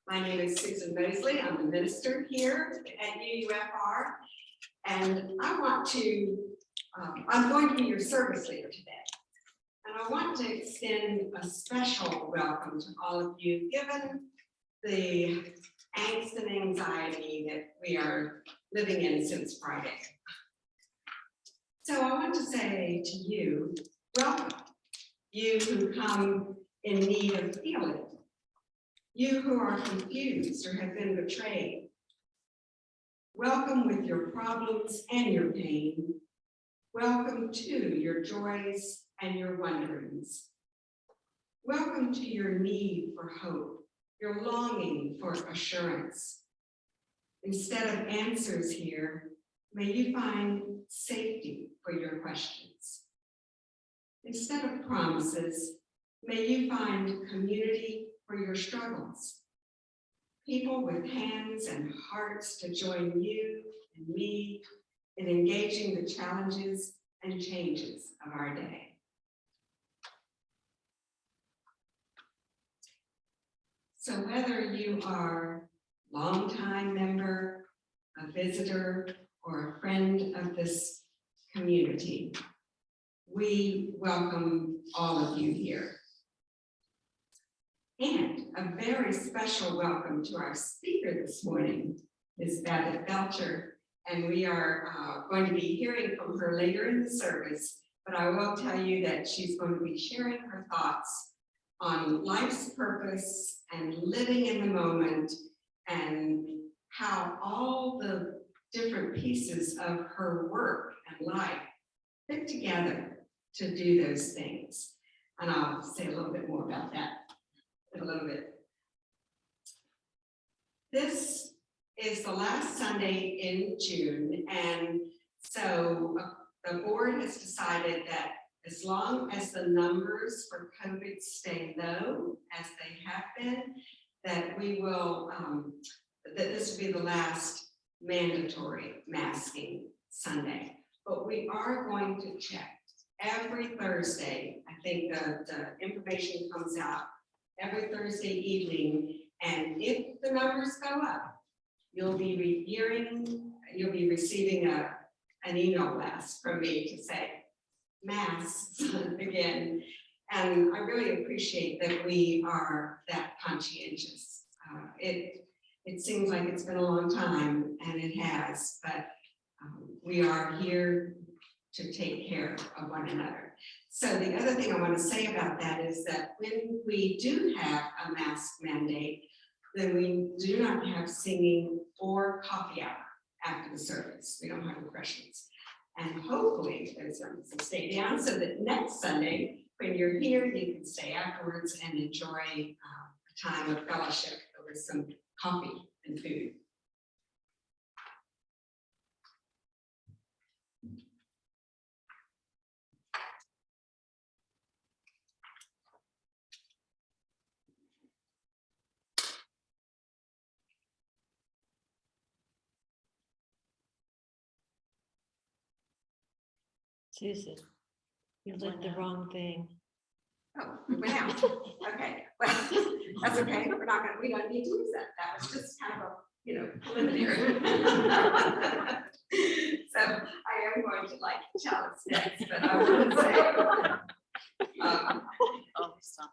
My name is Susan Mosley. I'm the minister here at UUFR, and I'm going to be your service leader today. And I want to extend a special welcome to all of you, given the angst and anxiety that we are living in since Friday. So I want to say to you, welcome, you who come in need of healing, you who are confused or have been betrayed. Welcome with your problems and your pain. Welcome to your joys and your wonderings. Welcome to your need for hope, your longing for assurance. Instead of answers here, may you find safety for your questions. Instead of promises, may you find community for your struggles. People with hands and hearts to join you and me in engaging the challenges and changes of our day. So whether you are a longtime member, a visitor, or a friend of this community, we welcome all of you here. And a very special welcome to our speaker this morning, Ms. Babbitt Belcher. And we are going to be hearing from her later in the service, but I will tell you that she's going to be sharing her thoughts on life's purpose and living in the moment, and how all the different pieces of her work and life fit together to do those things. And I'll say a little bit more about that in a little bit. This is the last Sunday in June, and so the board has decided that as long as the numbers for COVID stay low, as they have been, that we will, that this will be the last mandatory masking Sunday. But we are going to check every Thursday. I think the information comes out every Thursday evening, and if the numbers go up, you'll be receiving an email blast from me to say, masks again. And I really appreciate that we are that conscientious. It seems like it's been a long time, and it has, but we are here to take care of one another. So the other thing I want to say about that is that when we do have a mask mandate, then we do not have singing or coffee hour after the service. We don't have refreshments. And hopefully those numbers will stay down so that next Sunday, when you're here, you can stay afterwards and enjoy a time of fellowship over some coffee and food. Susan, you lit the wrong thing. Oh, it went out. Okay, well, that's okay. We don't need to use that. That was just kind of a, preliminary. So I am going to like challenge next, but I want to say,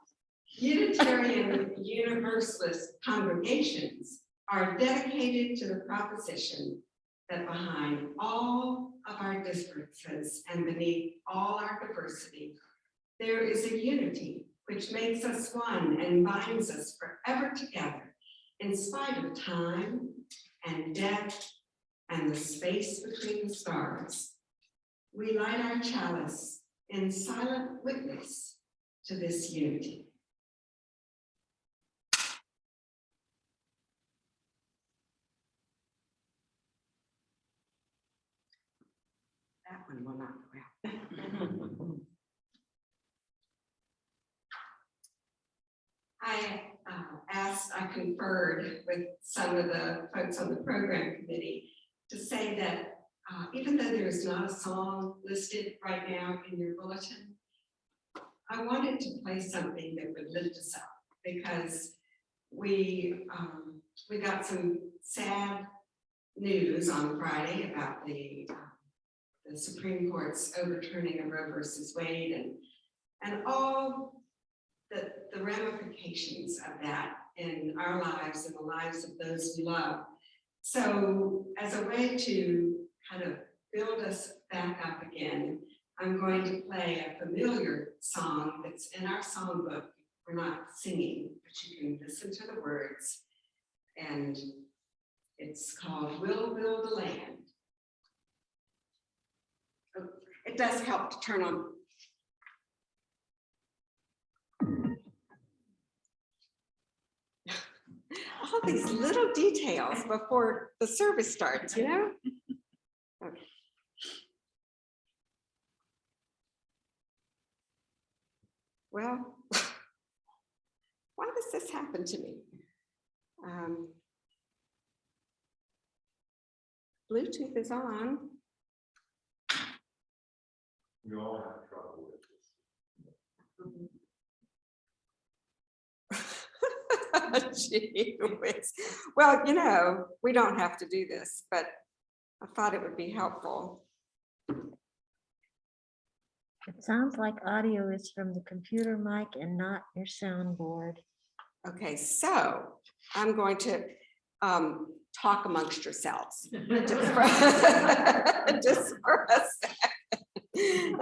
Unitarian Universalist congregations are dedicated to the proposition that behind all of our differences and beneath all our diversity, there is a unity which makes us one and binds us forever together in spite of time and death and the space between the stars. We light our chalice in silent witness to this unity. That one will not go out. I conferred with some of the folks on the program committee to say that even though there is not a song listed right now in your bulletin, I wanted to play something that would lift us up, because we got some sad news on Friday about the Supreme Court's overturning of Roe versus Wade and all the ramifications of that in our lives and the lives of those we love. So as a way to kind of build us back up again, I'm going to play a familiar song that's in our songbook. We're not singing, but you can listen to the words. And it's called We'll Build a Land. Oh, it does help to turn on. All these little details before the service starts, you know? Okay. Well, why does this happen to me? Bluetooth is on. We all have trouble with this. Gee whiz. Well, you know, we don't have to do this, but I thought it would be helpful. It sounds like audio is from the computer mic and not your soundboard. Okay, so I'm going to talk amongst yourselves just for, just for a second.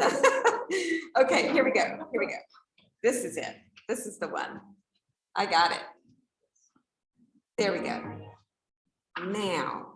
Okay, here we go. Here we go. This is it. This is the one. I got it. There we go. Now.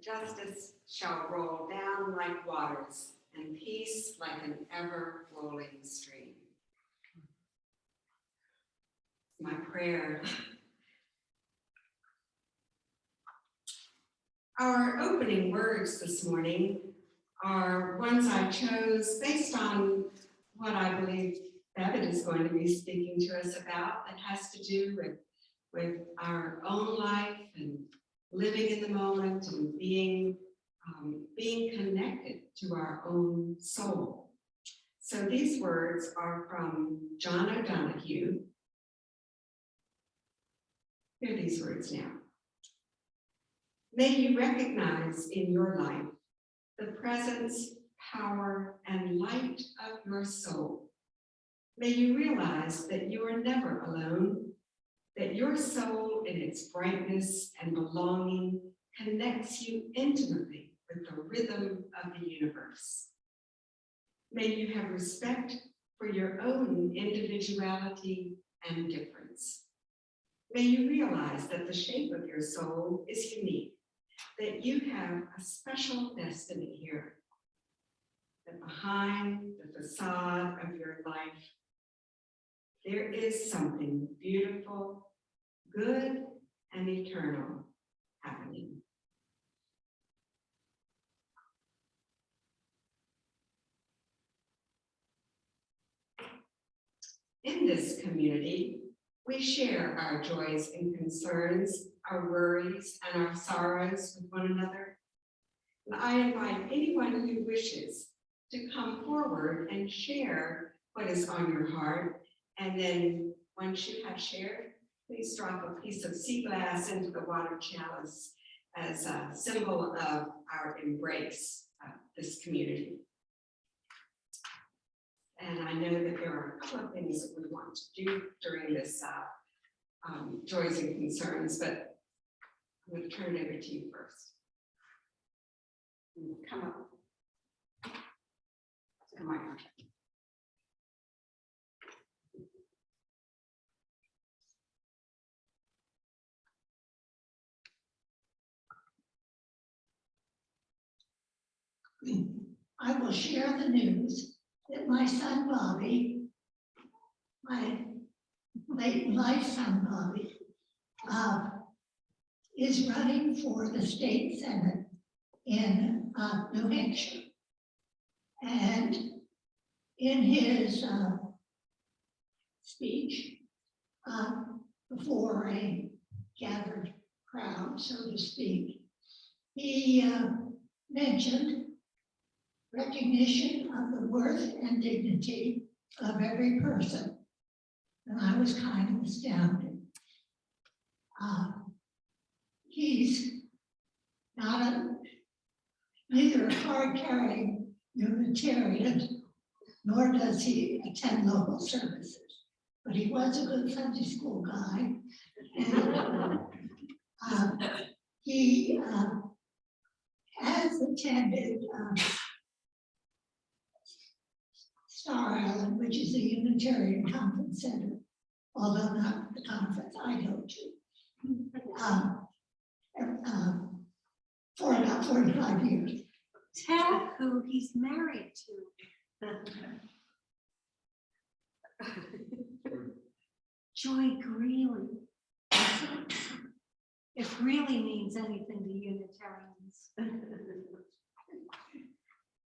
justice shall roll down like waters, and peace like an ever-rolling stream. My prayer. Our opening words this morning are ones I chose based on what I believe Bevan is going to be speaking to us about that has to do with our own life and living in the moment and being connected to our own soul. So these words are from John O'Donohue. Hear these words now. May you recognize in your life the presence, power, and light of your soul. May you realize that you are never alone, that your soul in its brightness and belonging connects you intimately with the rhythm of the universe. May you have respect for your own individuality and difference. May you realize that the shape of your soul is unique, that you have a special destiny here, that behind the facade of your life, there is something beautiful, good, and eternal happening. In this community, we share our joys and concerns, our worries and our sorrows with one another. And I invite anyone who wishes to come forward and share what is on your heart. And then once you have shared, please drop a piece of sea glass into the water chalice as a symbol of our embrace of this community. And I know that there are a couple of things that we want to do during this joys and concerns, but I'm going to turn it over to you first. Come up. Come on. I will share the news that my son Bobby, my late life son Bobby, is running for the state senate in New Hampshire. And in his speech before a gathered crowd, so to speak, he mentioned recognition of the worth and dignity of every person. And I was kind of astounded. He's neither a card-carrying Unitarian, nor does he attend local services, but he was a good Sunday school guy. And he has attended Star Island, which is a Unitarian conference center, although not the conference I go to, for about 45 years. Tell who he's married to. Joy Greeley. If really means anything to Unitarians.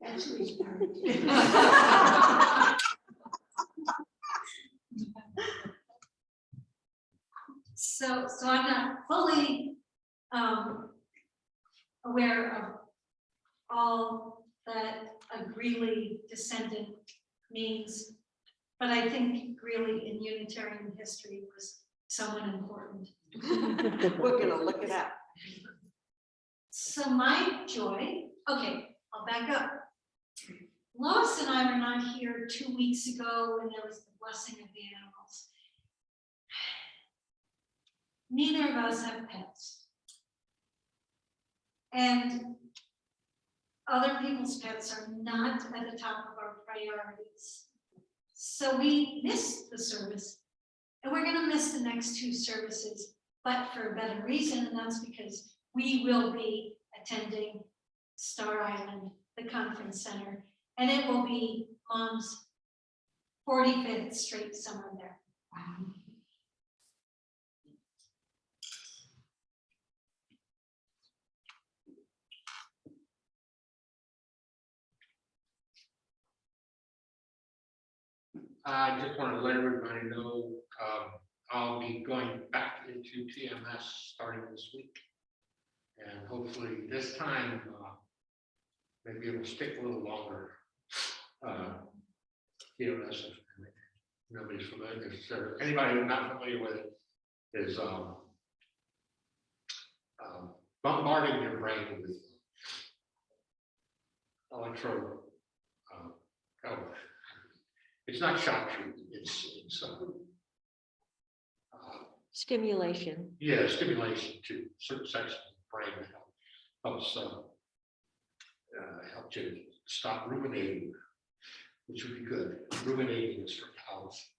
That's who he's married to. So I'm not fully aware of all that a Greeley descendant means, but I think Greeley in Unitarian history was someone important. We're gonna look it up. So my joy, okay, I'll back up. Lois and I were not here 2 weeks ago when there was the blessing of the animals. Neither of us have pets. And other people's pets are not at the top of our priorities. So we missed the service, and we're gonna miss the next two services, but for a better reason, and that's because we will be attending Star Island, the conference center, and it will be Mom's 45th straight summer there. Wow. I just want to let everybody know, I'll be going back into TMS starting this week. And hopefully this time, maybe it'll stick a little longer. TMS, if nobody's familiar, if anybody who's not familiar with it is bombarding your brain with electro, it's not shock treatment, it's Stimulation. yeah, stimulation to certain sections of the brain that helps help you stop ruminating, which would be good. Ruminating is for cows.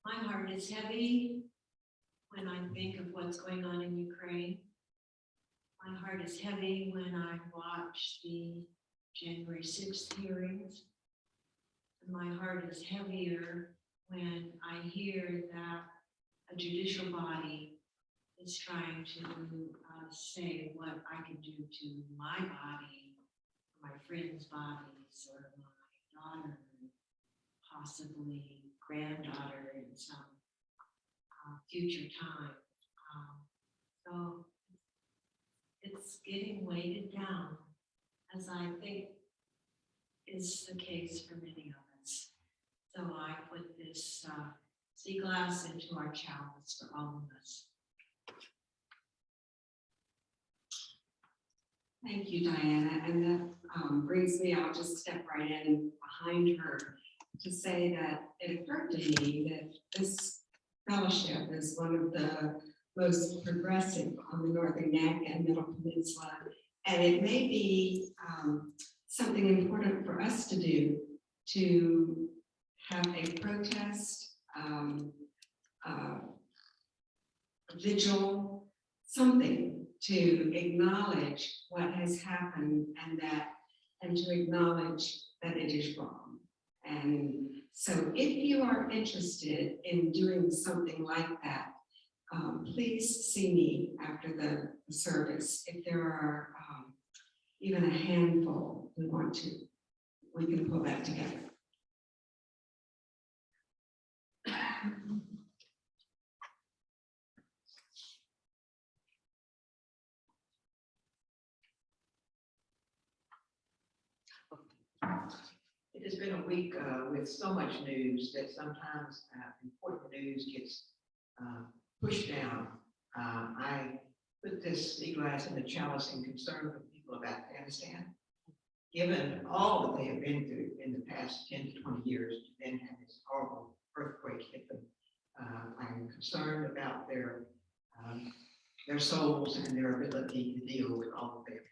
My heart is heavy when I think of what's going on in Ukraine. My heart is heavy when I watch the January 6th hearings. And my heart is heavier when I hear that a judicial body is trying to say what I can do to my body, my friends' bodies, or my daughter, possibly granddaughter in some future time. So it's getting weighted down, as I think is the case for many of us. So I put this sea glass into our chalice for all of us. Thank you, Diana. And that brings me, I'll just step right in behind her to say that it occurred to me that this fellowship is one of the most progressive on the Northern Neck and Middle Peninsula. And it may be something important for us to do, to have a protest, vigil, something to acknowledge what has happened and to acknowledge that it is wrong. And so if you are interested in doing something like that, please see me after the service. If there are even a handful who want to, we can pull that together. It has been a week with so much news that sometimes important news gets pushed down. I put this sea glass in the chalice in concern for people of Afghanistan. Given all that they have been through in the past 10 to 20 years, to then have this horrible earthquake hit them, I'm concerned about their souls and their ability to deal with all that they have.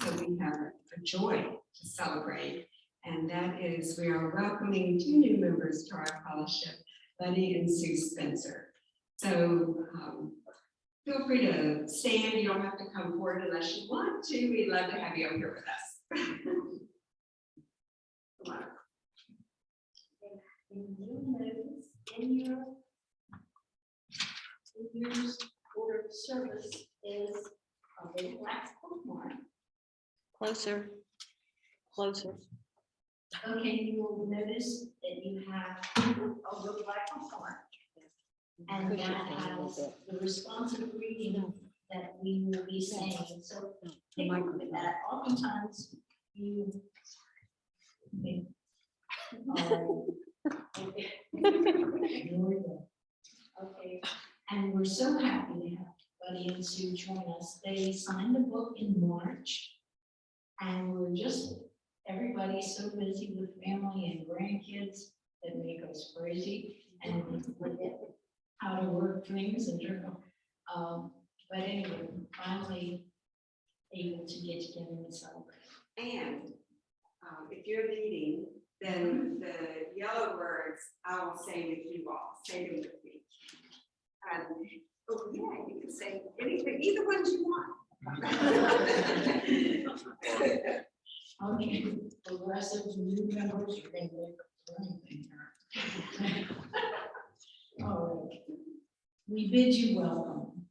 So we have a joy to celebrate, and that is we are welcoming 2 new members to our fellowship, Buddy and Sue Spencer. So feel free to stand. You don't have to come forward unless you want to. We'd love to have you over here with us. Come on. And you'll notice in your order of service is a little black bookmark. Closer, closer. Okay, you will notice that you have a little black bookmark. And Push it that down a little has bit. the responsive reading that we will be saying. So take a look at that. Oftentimes you. Okay, and we're so happy to have Buddy and Sue join us. They signed the book in March, and we're just everybody's so busy with family and grandkids that make us crazy and we forget how to work things and journal. But anyway, finally able to get together and celebrate. And if you're leading, then the yellow words I will say with you all, say them with me. And, oh yeah, you can say anything, either ones you want. Okay, progressive new members, you're gonna make up anything here. All right. We bid you welcome.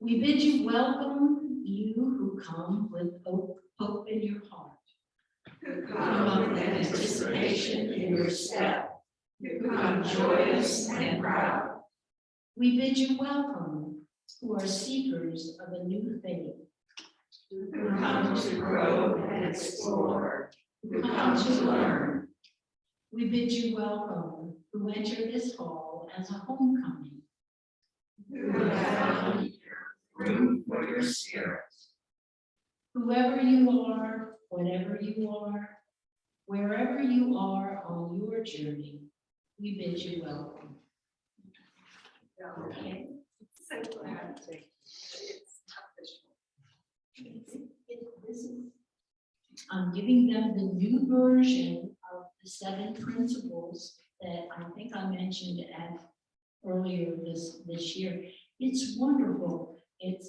We bid you welcome, you who come with hope in your heart. Who Come with anticipation in your step. Who come joyous and proud. We bid you welcome, who are seekers of a new faith. Who come to grow and explore. Who come to learn. We bid you welcome, who enter this hall as a homecoming. Who have found room for your spirit. Whoever you are, whatever you are, wherever you are on your journey, we bid you welcome. Okay. So glad. It's official. I'm giving them the new version of the 7 principles that I think I mentioned earlier this year. It's wonderful. It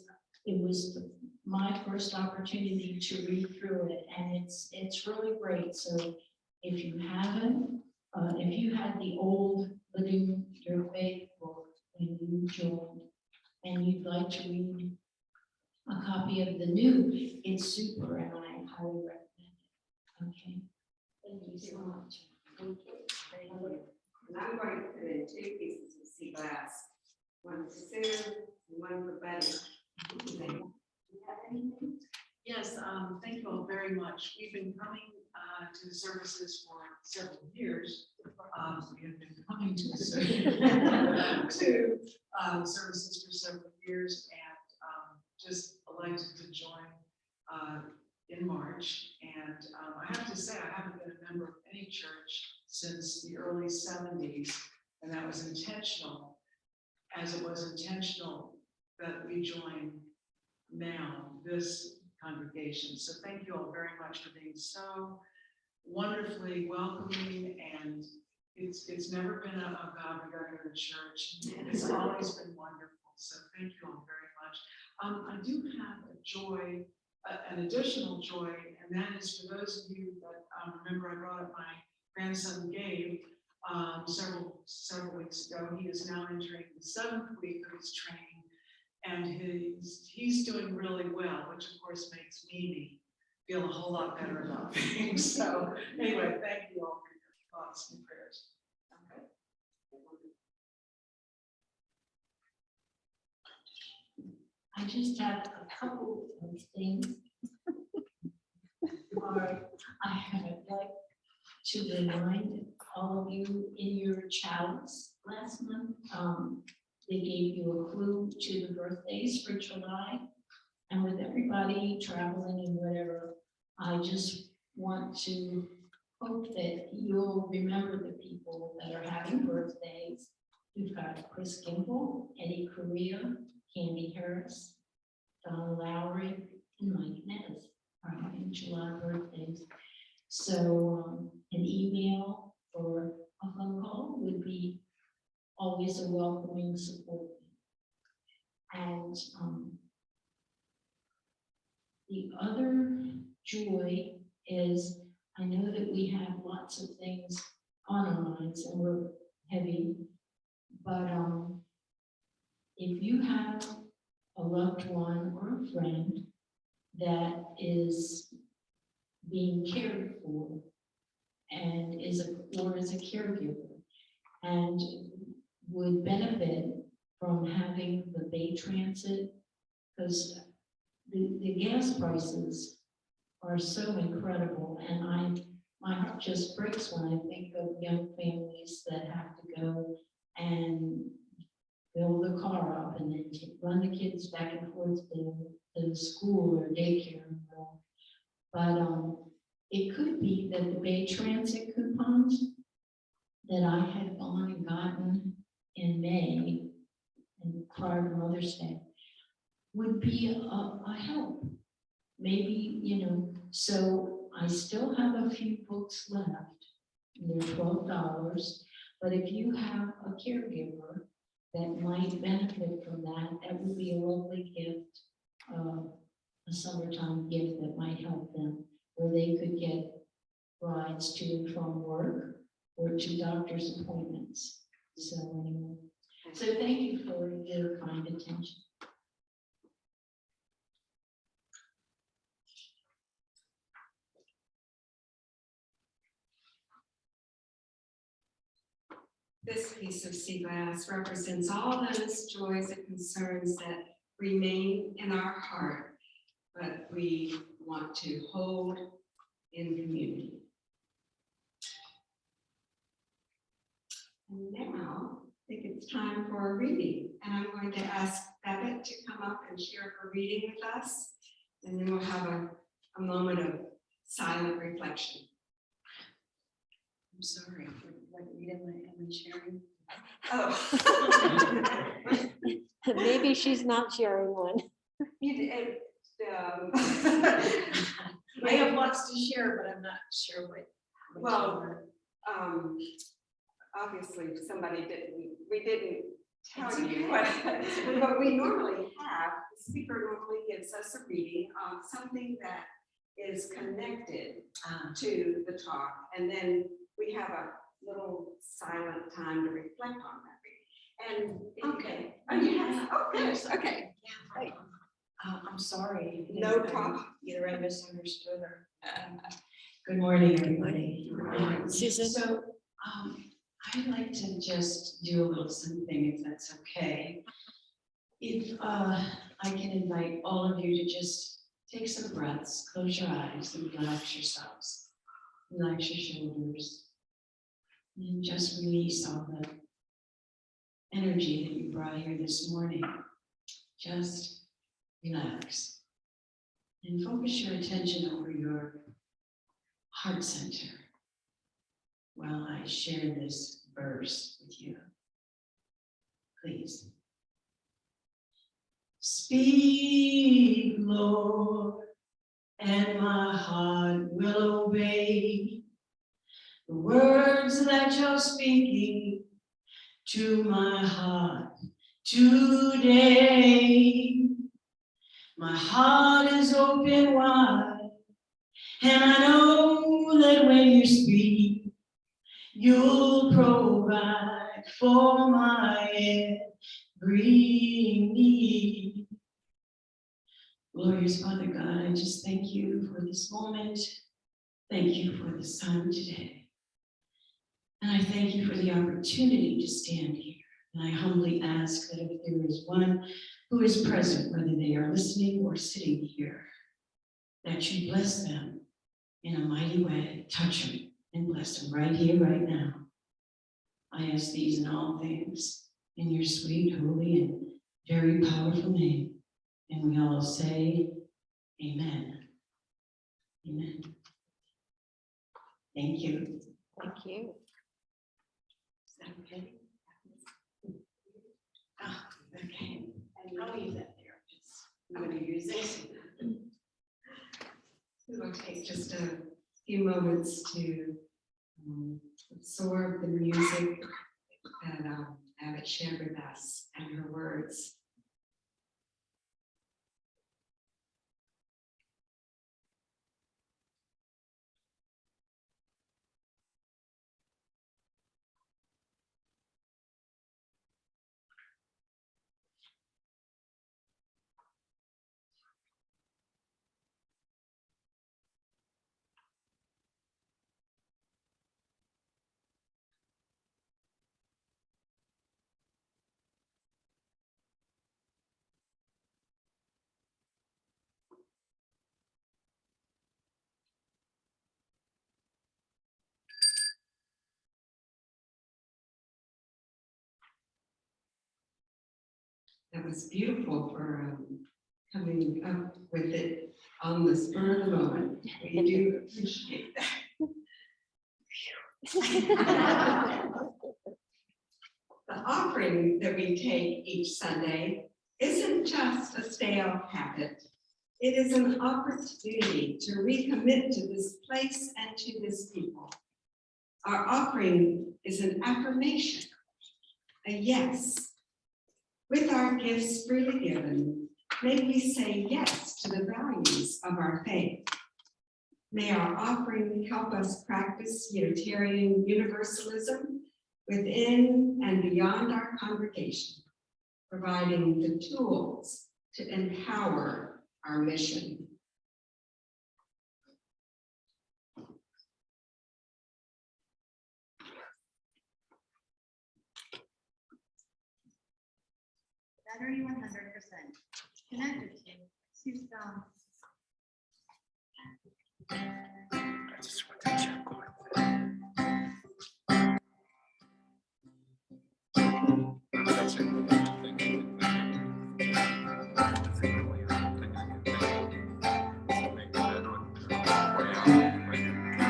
was my first opportunity to read through it, and it's really great. So if you haven't, if you had the old Living Your Faith book when you joined, and you'd like to read a copy of the new, it's super, and I highly recommend it. Okay, thank you so much. Thank you. And I'm going to put in 2 pieces of sea glass, one for Sue and one for Betty. Do you have anything? Yes, thank you all very much. We've been coming to the services for several years. We have been coming to the services for several years, and just elected to join in March. And I have to say, I haven't been a member of any church since the early 70s, and that was intentional, as it was intentional that we join now this congregation. So thank you all very much for being so wonderfully welcoming, and it's never been about we gotta go to church. It's always been wonderful. So thank you all very much. I do have a joy, an additional joy, and that is for those of you that remember I brought up my grandson Gabe several weeks ago. He is now entering the 7th week of his training. And he's doing really well, which of course makes me feel a whole lot better about things. So anyway, thank you all for your thoughts and prayers. Okay. I just have a couple of things. I'd like to remind all of you in your chalice last month, they gave you a clue to the birthdays for July. And with everybody traveling and whatever, I just want to hope that you'll remember the people that are having birthdays. We've got Chris Gimble, Eddie Correa, Candy Harris, Donna Lowry, and Mike Nez are having July birthdays. So an email or a phone call would be always a welcoming support. And the other joy is I know that we have lots of things on our minds and we're heavy, but if you have a loved one or a friend that is being cared for and is a caregiver and would benefit from having the Bay Transit, because the gas prices are so incredible, and my heart just breaks when I think of young families that have to go and fill the car up and then run the kids back and forth to school or daycare. But it could be that the Bay Transit coupons that I had gone and gotten in May and prior to Mother's Day would be a help. Maybe, you know, so I still have a few books left. They're $12, but if you have a caregiver that might benefit from that, that would be a lovely gift, a summertime gift that might help them, where they could get rides to and from work or to doctor's appointments. So anyway, so thank you for your kind attention. This piece of sea glass represents all those joys and concerns that remain in our heart, but we want to hold in community. And now, I think it's time for a reading, and I'm going to ask Babette to come up and share her reading with us, and then we'll have a moment of silent reflection. I'm sorry for what reading am I sharing? Oh. Maybe she's not sharing one. I have lots to share, but I'm not sure what. Well, obviously, somebody we didn't tell It's you okay. what we normally have. The speaker normally gives us a reading of something that is connected to the talk, and then we have a little silent time to reflect on that reading. And Okay. Oh, you have, oh, goodness, okay. Yeah. I'm sorry. No problem. Either I misunderstood or. Good morning, everybody. Susan? So, I'd like to just do a little something, if that's okay. If I can invite all of you to just take some breaths, close your eyes and relax yourselves. Relax your shoulders. And just release all the energy that you brought here this morning. Just relax. And focus your attention over your heart center while I share this verse with you. Please. Speak, Lord, and my heart will obey the words that you're speaking to my heart today. My heart is open wide, and I know that when you speak, you'll provide for my every need. Glorious Father God, I just thank you for this moment. Thank you for the sun today. And I thank you for the opportunity to stand here. And I humbly ask that if there is one who is present, whether they are listening or sitting here, that you bless them in a mighty way. Touch them and bless them right here, right now. I ask these in all things in your sweet, holy, and very powerful name. And we all say, amen. Amen. Thank you. Thank you. Is that okay? Oh, okay. I'll leave that there. I'm going to use this. It'll take just a few moments to absorb the music that Babette shared with us and her words. That was beautiful for coming up with it on the spur of the moment. We do appreciate that. The offering that we take each Sunday isn't just a stale habit. It is an opportunity to recommit to this place and to this people. Our offering is an affirmation, a yes. With our gifts freely given, may we say yes to the values of our faith. May our offering help us practice Unitarian Universalism within and beyond our congregation, providing the tools to empower our mission. Battery 100% connected to system. I just want to check That's it. That's the only thing I can think of. To make that one way out, but you got it.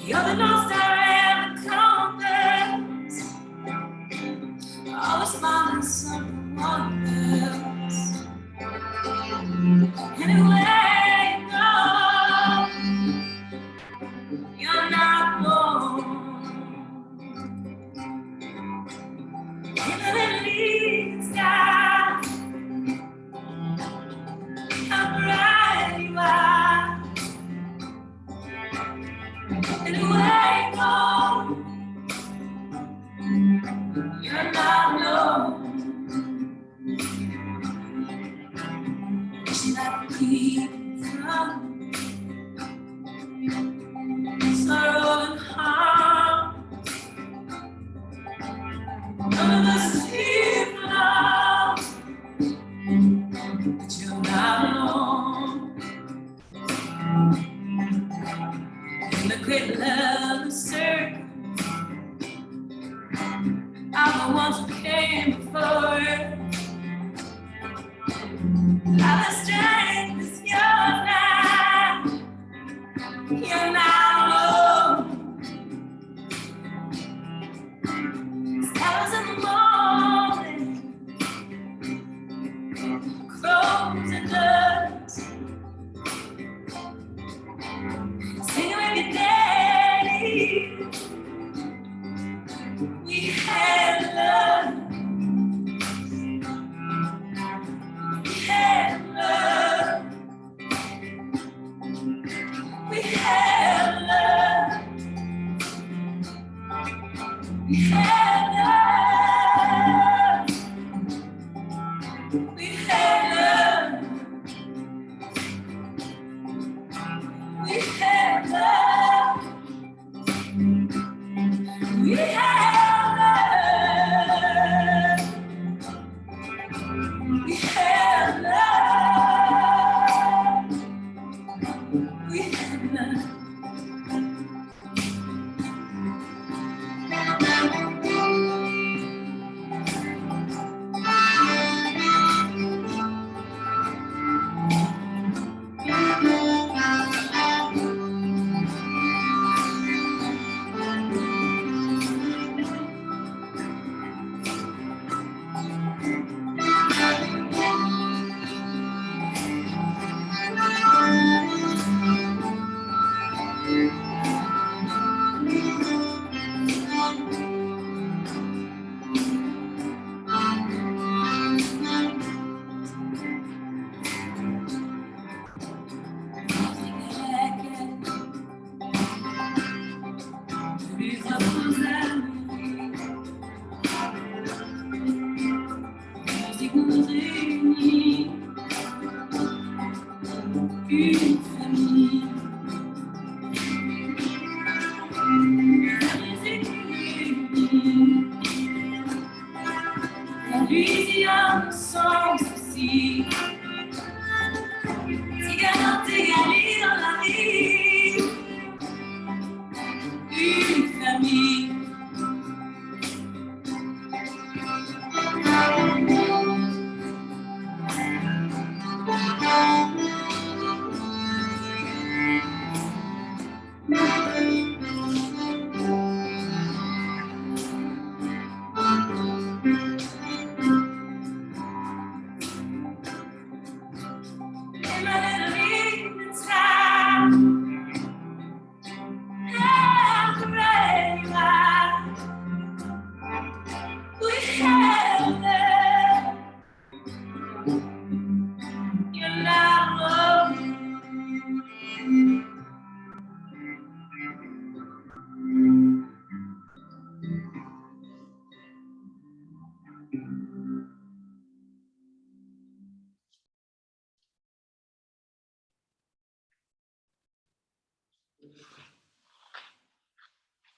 You're the North Star and the compass. Always finding something else. Anyway you go, you're not alone. Even in the sky, how bright you are. Anyway you go, you're not alone. Wishing I could keep from sorrow and harm. None of us is here for love, but you're not alone. In the great love circle, I'm the ones who came before. Love is strength is yours. une famille. La vision sans souci, c'est garanti dans la vie, une famille. In my little evening time, have the rain light. We have it. You're not alone.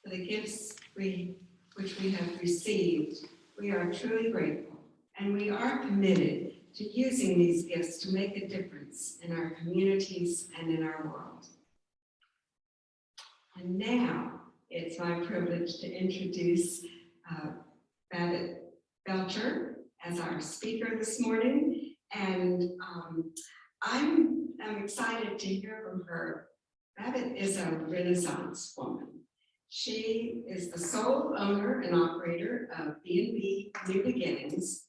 For the gifts which we have received, we are truly grateful, and we are committed to using these gifts to make a difference in our communities and in our world. And now it's my privilege to introduce Babbitt Belcher as our speaker this morning, and I'm excited to hear from her. Babbitt is a Renaissance woman. She is the sole owner and operator of B&B New Beginnings.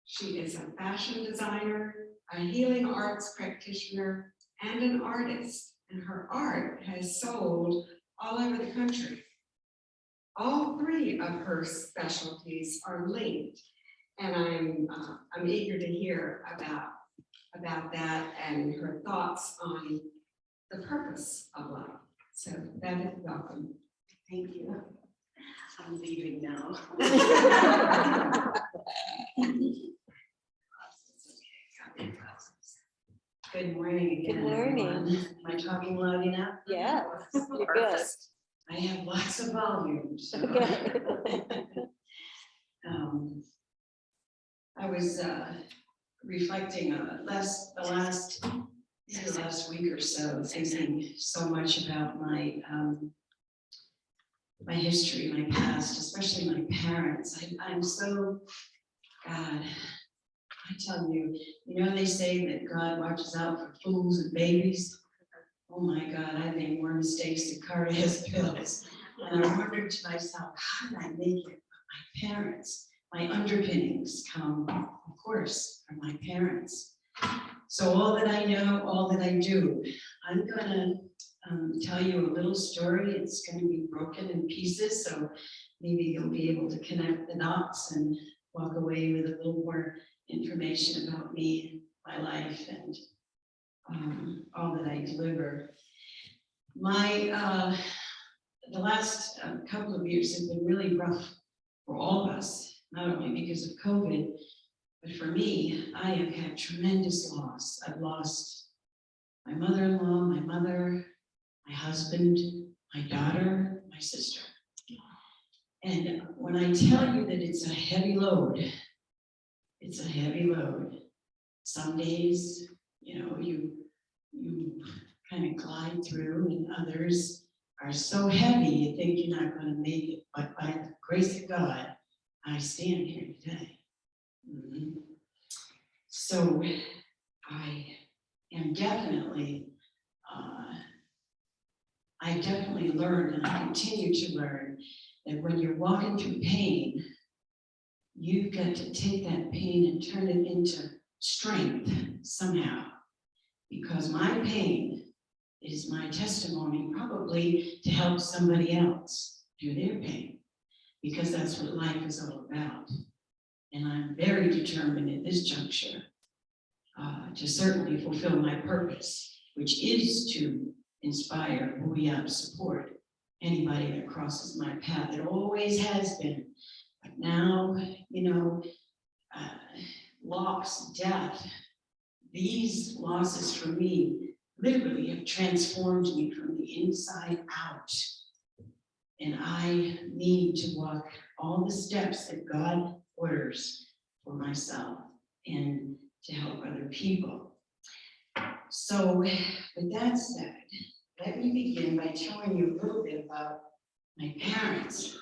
She is a fashion designer, a healing arts practitioner, and an artist, and her art has sold all over the country. All three of her specialties are linked, and I'm eager to hear about that and her thoughts on the purpose of life. So, Babbitt, welcome. Thank you. I'm leaving now. Good morning again. Good morning. Everyone. Am I talking loud enough? Yes, you're good. Perfect. I have lots of volume. So. Okay. I was reflecting on the last week or so, thinking so much about my my history, my past, especially my parents. I'm so, God, I tell you, you know, they say that God watches out for fools and babies. Oh my God, I made more mistakes than Carter has pills. And I wondered to myself, how did I make it? My parents, my underpinnings come, of course, from my parents. So all that I know, all that I do, I'm gonna tell you a little story. It's going to be broken in pieces, so maybe you'll be able to connect the dots and walk away with a little more information about me, my life, and all that I deliver. The last couple of years have been really rough for all of us, not only because of COVID, but for me, I have had tremendous loss. I've lost my mother-in-law, my mother, my husband, my daughter, my sister. And when I tell you that it's a heavy load, it's a heavy load. Some days, you know, you kind of glide through, and others are so heavy you think you're not going to make it. But by the grace of God, I stand here today. Mm-hmm. So I am definitely I've definitely learned, and I continue to learn, that when you're walking through pain, you've got to take that pain and turn it into strength somehow. Because my pain is my testimony, probably to help somebody else through their pain. Because that's what life is all about. And I'm very determined at this juncture to certainly fulfill my purpose, which is to inspire, buoy up, support anybody that crosses my path. It always has been. But now, you know, loss, death, these losses for me literally have transformed me from the inside out. And I need to walk all the steps that God orders for myself and to help other people. So with that said, let me begin by telling you a little bit about my parents.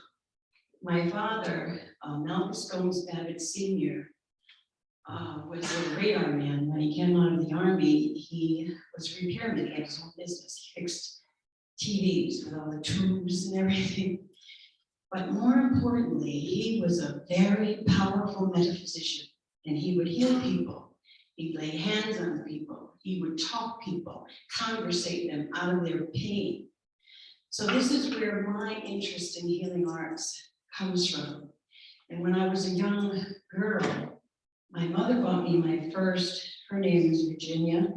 My father, Malcolm Gomes Babbitt Sr., was a radar man. When he came out of the Army, he was a repairman. He had his own business. He fixed TVs with all the tubes and everything. But more importantly, he was a very powerful metaphysician, and he would heal people. He'd lay hands on people. He would talk people, conversate them out of their pain. So this is where my interest in healing arts comes from. And when I was a young girl, my mother bought me my first, her name is Virginia,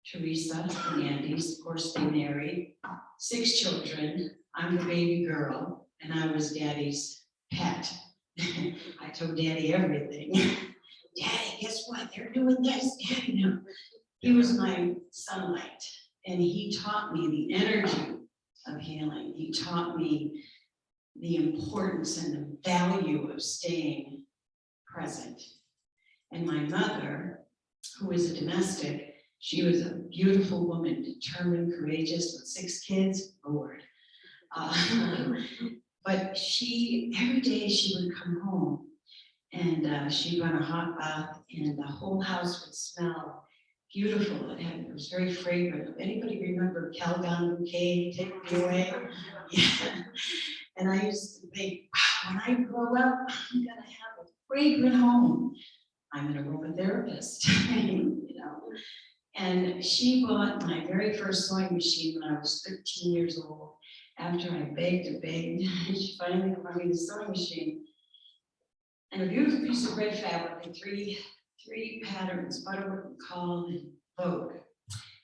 Teresa, and Andy's. Of course, they married, 6 children. I'm the baby girl, and I was Daddy's pet. I told Daddy everything. Daddy, guess what? They're doing this. Daddy, no. He was my sunlight, and he taught me the energy of healing. He taught me the importance and the value of staying present. And my mother, who was a domestic, she was a beautiful woman, determined, courageous, with 6 kids, Lord. But she, every day she would come home and she'd run a hot bath and the whole house would smell beautiful. It was very fragrant. Anybody remember Calgon Bouquet, Take Me Away? Yeah. And I used to think, wow, when I grow up, I'm gonna have a fragrant home. I'm an aromatherapist, you know. And she bought my very first sewing machine when I was 13 years old. After I begged and begged, she finally bought me the sewing machine. And a beautiful piece of red fabric and three patterns, butterwork, and caul, and vogue.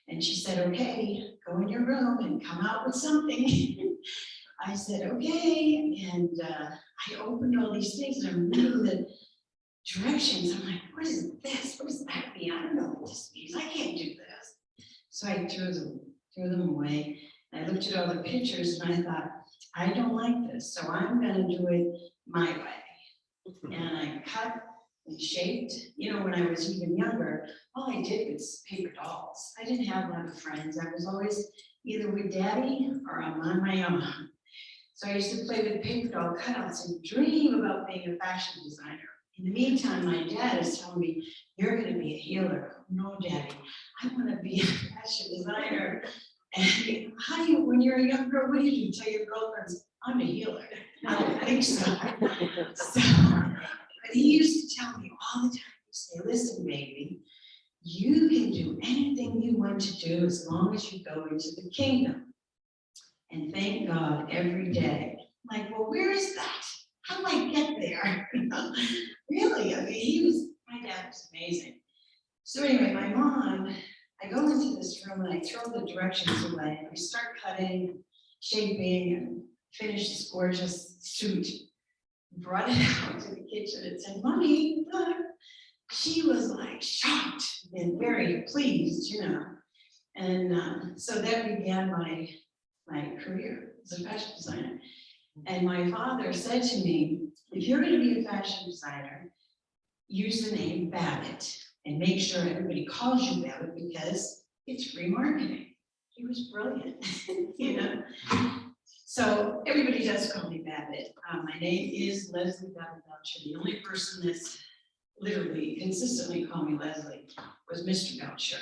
And she said, okay, go in your room and come out with something. I said, okay. And I opened all these things and I'm reading the directions. I'm like, what is this? What does that mean? I don't know what this means. I can't do this. So I threw them away. And I looked at all the pictures and I thought, I don't like this. So I'm gonna do it my way. And I cut and shaped. You know, when I was even younger, all I did was paper dolls. I didn't have a lot of friends. I was always either with Daddy or I'm on my own. So I used to play with paper doll cutouts and dream about being a fashion designer. In the meantime, my dad is telling me, you're gonna be a healer. No, Daddy, I wanna be a fashion designer. And how do you, when you're a young girl, what do you do? Tell your girlfriends, I'm a healer. I don't think so. But he used to tell me all the time, he'd say, listen, baby, you can do anything you want to do as long as you go into the kingdom. And thank God every day. I'm like, well, where is that? How do I get there? Really, I mean, my dad was amazing. So anyway, my mom, I go into this room and I throw the directions away and I start cutting, shaping, and finish this gorgeous suit. Brought it out to the kitchen and said, Mommy, look. She was like shocked and very pleased, you know. And so that began my career as a fashion designer. And my father said to me, if you're going to be a fashion designer, use the name Babbitt and make sure everybody calls you Babbitt because it's free marketing. He was brilliant, you know. So everybody does call me Babbitt. My name is Leslie Babbitt Belcher. The only person that's literally consistently called me Leslie was Mr. Belcher.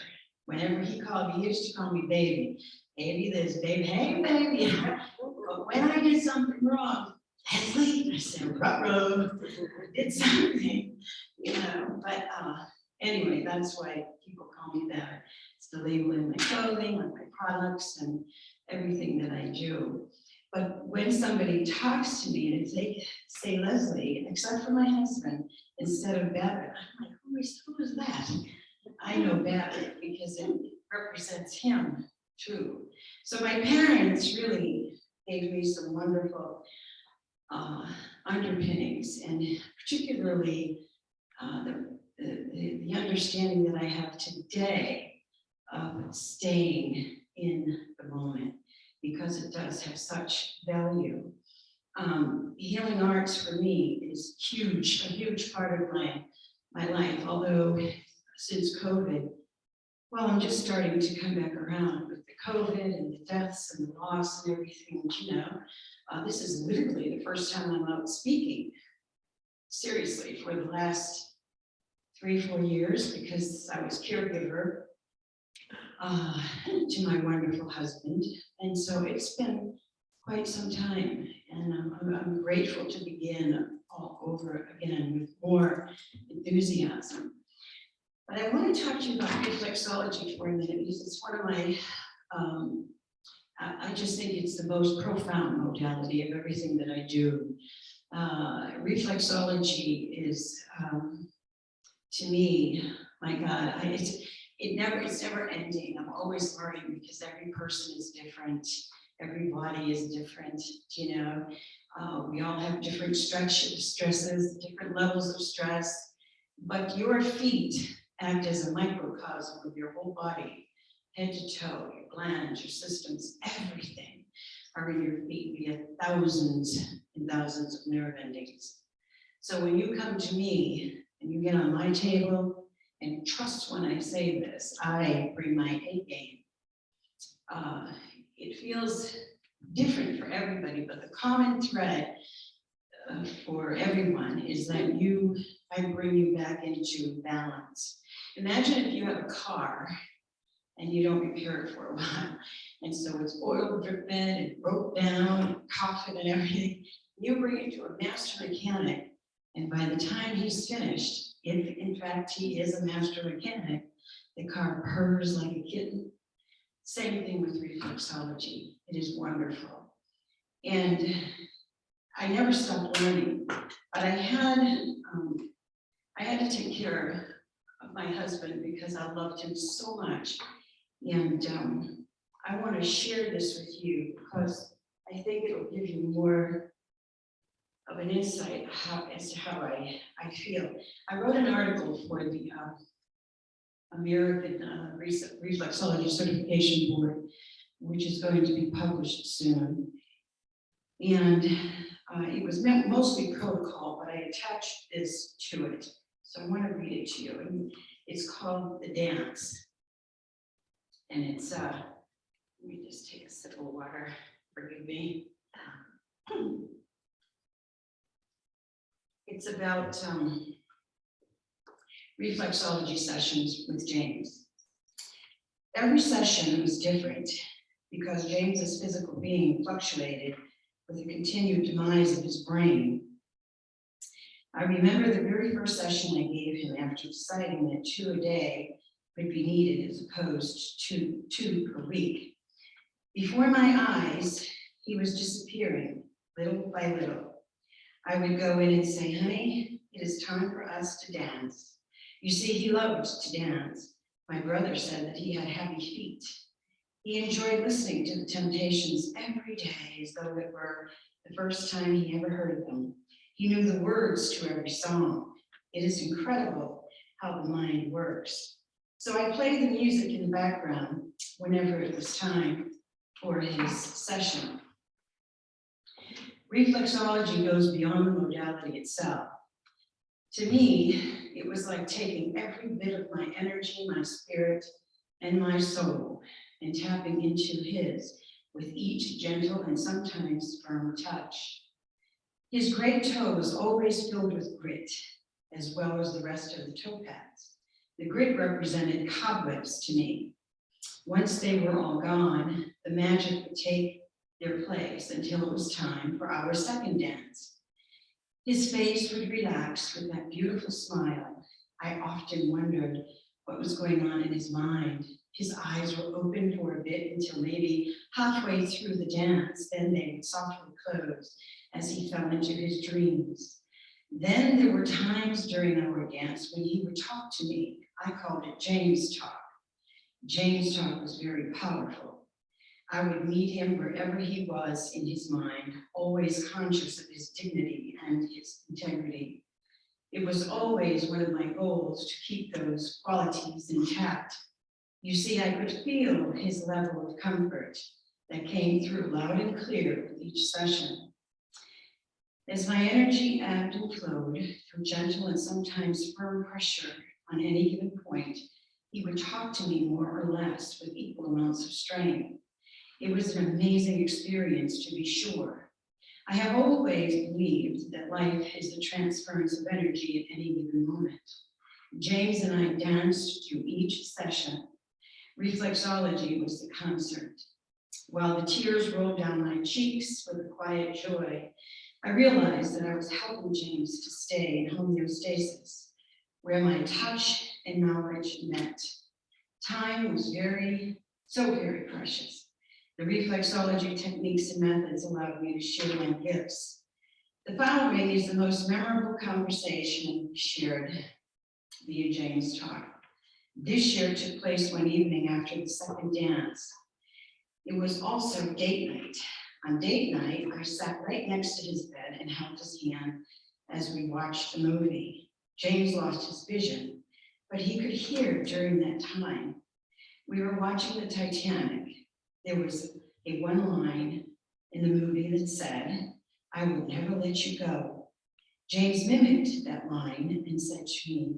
Whenever he called me, he used to call me baby. Baby this, baby, hey baby. But when I did something wrong, Leslie, I said, ruh-roh, I did something, you know. But anyway, that's why people call me that. It's the label in my clothing, on my products, and everything that I do. But when somebody talks to me and they say Leslie, except for my husband, instead of Babbitt, I'm like, who is that? I know Babbitt because it represents him too. So my parents really gave me some wonderful underpinnings, and particularly the understanding that I have today of staying in the moment, because it does have such value. Healing arts for me is huge, a huge part of my life, although since COVID, well, I'm just starting to come back around with the COVID and the deaths and the loss and everything, you know. This is literally the first time I'm out speaking, seriously, for the last 3-4 years, because I was caregiver to my wonderful husband. And so it's been quite some time, and I'm grateful to begin all over again with more enthusiasm. But I want to talk to you about reflexology for a minute, because it's one of my, I just think it's the most profound modality of everything that I do. Reflexology is, to me, my God, it's never ending. I'm always learning, because every person is different. Every body is different, you know. We all have different stresses, different levels of stress, but your feet act as a microcosm of your whole body, head to toe, your glands, your systems, everything are in your feet. We have thousands and thousands of nerve endings. So when you come to me and you get on my table, and trust when I say this, I bring my A game. It feels different for everybody, but the common thread for everyone is that I bring you back into balance. Imagine if you have a car and you don't repair it for a while, and so it's oil dripping and broke down and coffin and everything. You bring it to a master mechanic, and by the time he's finished, if in fact he is a master mechanic, the car purrs like a kitten. Same thing with reflexology. It is wonderful. And I never stopped learning, but I had to take care of my husband because I loved him so much. And I want to share this with you because I think it'll give you more of an insight as to how I feel. I wrote an article for the American Reflexology Certification Board, which is going to be published soon. And it was mostly protocol, but I attached this to it. So I want to read it to you. And it's called The Dance. And it's, let me just take a sip of water, forgive me. It's about reflexology sessions with James. Every session was different because James's physical being fluctuated with the continued demise of his brain. I remember the very first session I gave him after deciding that 2 a day would be needed as opposed to 2 per week. Before my eyes, he was disappearing little by little. I would go in and say, honey, it is time for us to dance. You see, he loved to dance. My brother said that he had happy feet. He enjoyed listening to the Temptations every day as though it were the first time he ever heard them. He knew the words to every song. It is incredible how the mind works. So I played the music in the background whenever it was time for his session. Reflexology goes beyond the modality itself. To me, it was like taking every bit of my energy, my spirit, and my soul and tapping into his with each gentle and sometimes firm touch. His great toe was always filled with grit, as well as the rest of the toe pads. The grit represented cobwebs to me. Once they were all gone, the magic would take their place until it was time for our second dance. His face would relax with that beautiful smile. I often wondered what was going on in his mind. His eyes were open for a bit until maybe halfway through the dance, then they would softly close as he fell into his dreams. Then there were times during our dance when he would talk to me. I called it James talk. James talk was very powerful. I would meet him wherever he was in his mind, always conscious of his dignity and his integrity. It was always one of my goals to keep those qualities intact. You see, I could feel his level of comfort that came through loud and clear with each session. As my energy ebbed and flowed through gentle and sometimes firm pressure on any given point, he would talk to me more or less with equal amounts of strain. It was an amazing experience, to be sure. I have always believed that life is the transference of energy at any given moment. James and I danced through each session. Reflexology was the concert. While the tears rolled down my cheeks with a quiet joy, I realized that I was helping James to stay in homeostasis, where my touch and knowledge met. Time was so very precious. The reflexology techniques and methods allowed me to share my gifts. The following is the most memorable conversation we shared via James' talk. This share took place one evening after the second dance. It was also date night. On date night, I sat right next to his bed and held his hand as we watched the movie. James lost his vision, but he could hear during that time. We were watching the Titanic. There was a one line in the movie that said, "I will never let you go." James mimicked that line and said to me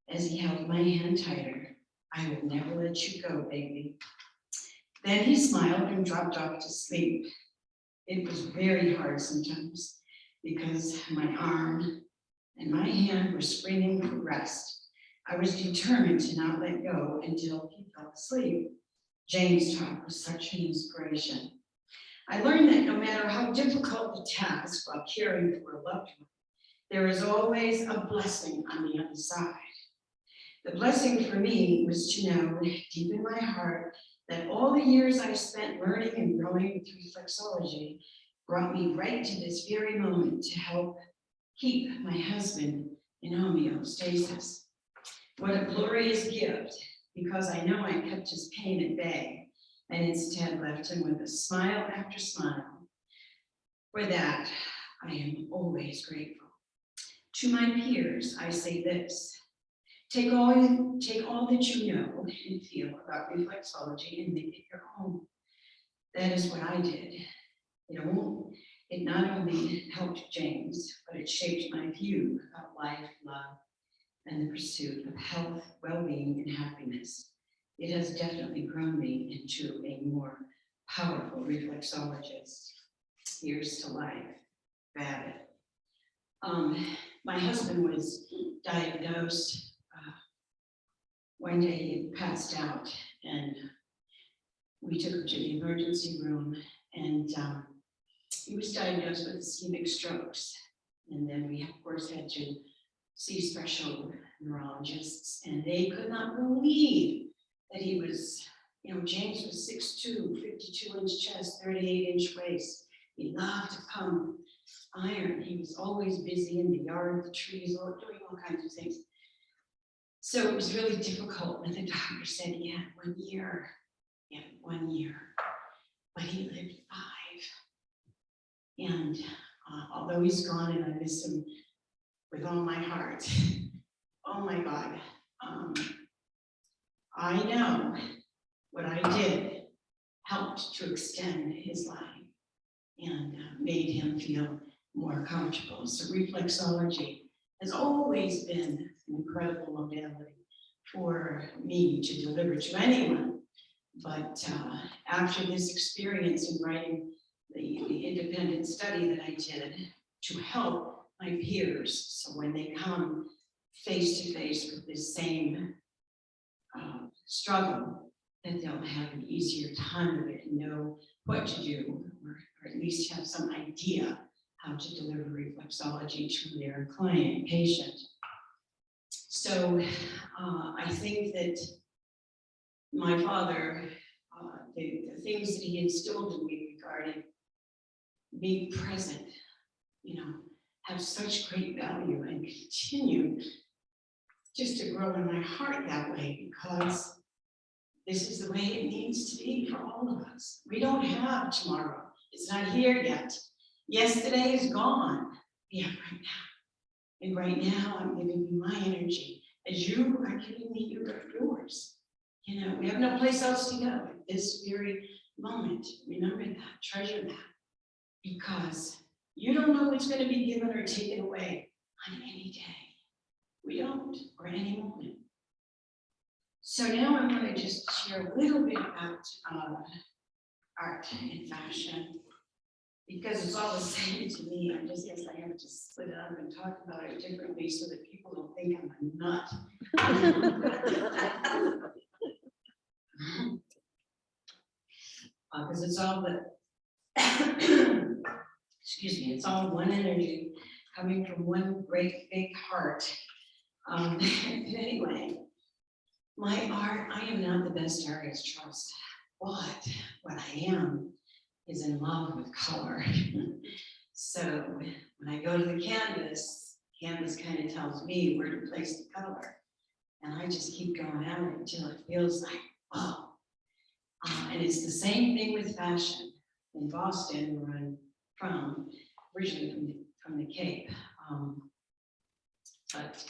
as he held my hand tighter, "I will never let you go, baby." Then he smiled and dropped off to sleep. It was very hard sometimes because my arm and my hand were screaming for rest. I was determined to not let go until he fell asleep. James' talk was such an inspiration. I learned that no matter how difficult the task while caring for a loved one, there is always a blessing on the other side. The blessing for me was to know deep in my heart that all the years I spent learning and growing with reflexology brought me right to this very moment to help keep my husband in homeostasis. What a glorious gift, because I know I kept his pain at bay and instead left him with a smile after smile. For that, I am always grateful. To my peers, I say this: take all that you know and feel about reflexology and make it your own. That is what I did. It not only helped James, but it shaped my view about life, love, and the pursuit of health, well-being, and happiness. It has definitely grown me into a more powerful reflexologist. Here's to life, Babbitt. My husband was diagnosed. One day he had passed out, and we took him to the emergency room, and he was diagnosed with ischemic strokes. And then we, of course, had to see special neurologists, and they could not believe that he was, James was 6'2", 52-inch chest, 38-inch waist. He loved to pump iron. He was always busy in the yard, the trees, doing all kinds of things. So it was really difficult when the doctor said he had 1 year. He had 1 year, but he lived 5. And although he's gone and I miss him with all my heart, oh my God, I know what I did helped to extend his life and made him feel more comfortable. So reflexology has always been an incredible modality for me to deliver to anyone. But after this experience in writing the independent study that I did to help my peers, so when they come face to face with this same struggle, that they'll have an easier time of it and know what to do, or at least have some idea how to deliver reflexology to their client, patient. So I think that my father, the things that he instilled in me regarding being present, have such great value and continue just to grow in my heart that way, because this is the way it needs to be for all of us. We don't have tomorrow. It's not here yet. Yesterday is gone. We have right now. And right now, I'm giving you my energy as you are giving me yours. You know, we have no place else to go at this very moment. Remember that, treasure that. Because you don't know what's going to be given or taken away on any day. We don't, or any moment. So now I'm going to just share a little bit about art and fashion, because it's all the same to me. I just guess I have to split it up and talk about it differently so that people don't think I'm a nut. Because it's all the, excuse me, it's all one energy coming from one great big heart. Anyway, my art, I am not the best artist, trust, but what I am is in love with color. So when I go to the canvas kind of tells me where to place the color. And I just keep going at it until it feels like, wow. And it's the same thing with fashion. In Boston, where I'm from, originally from the Cape. But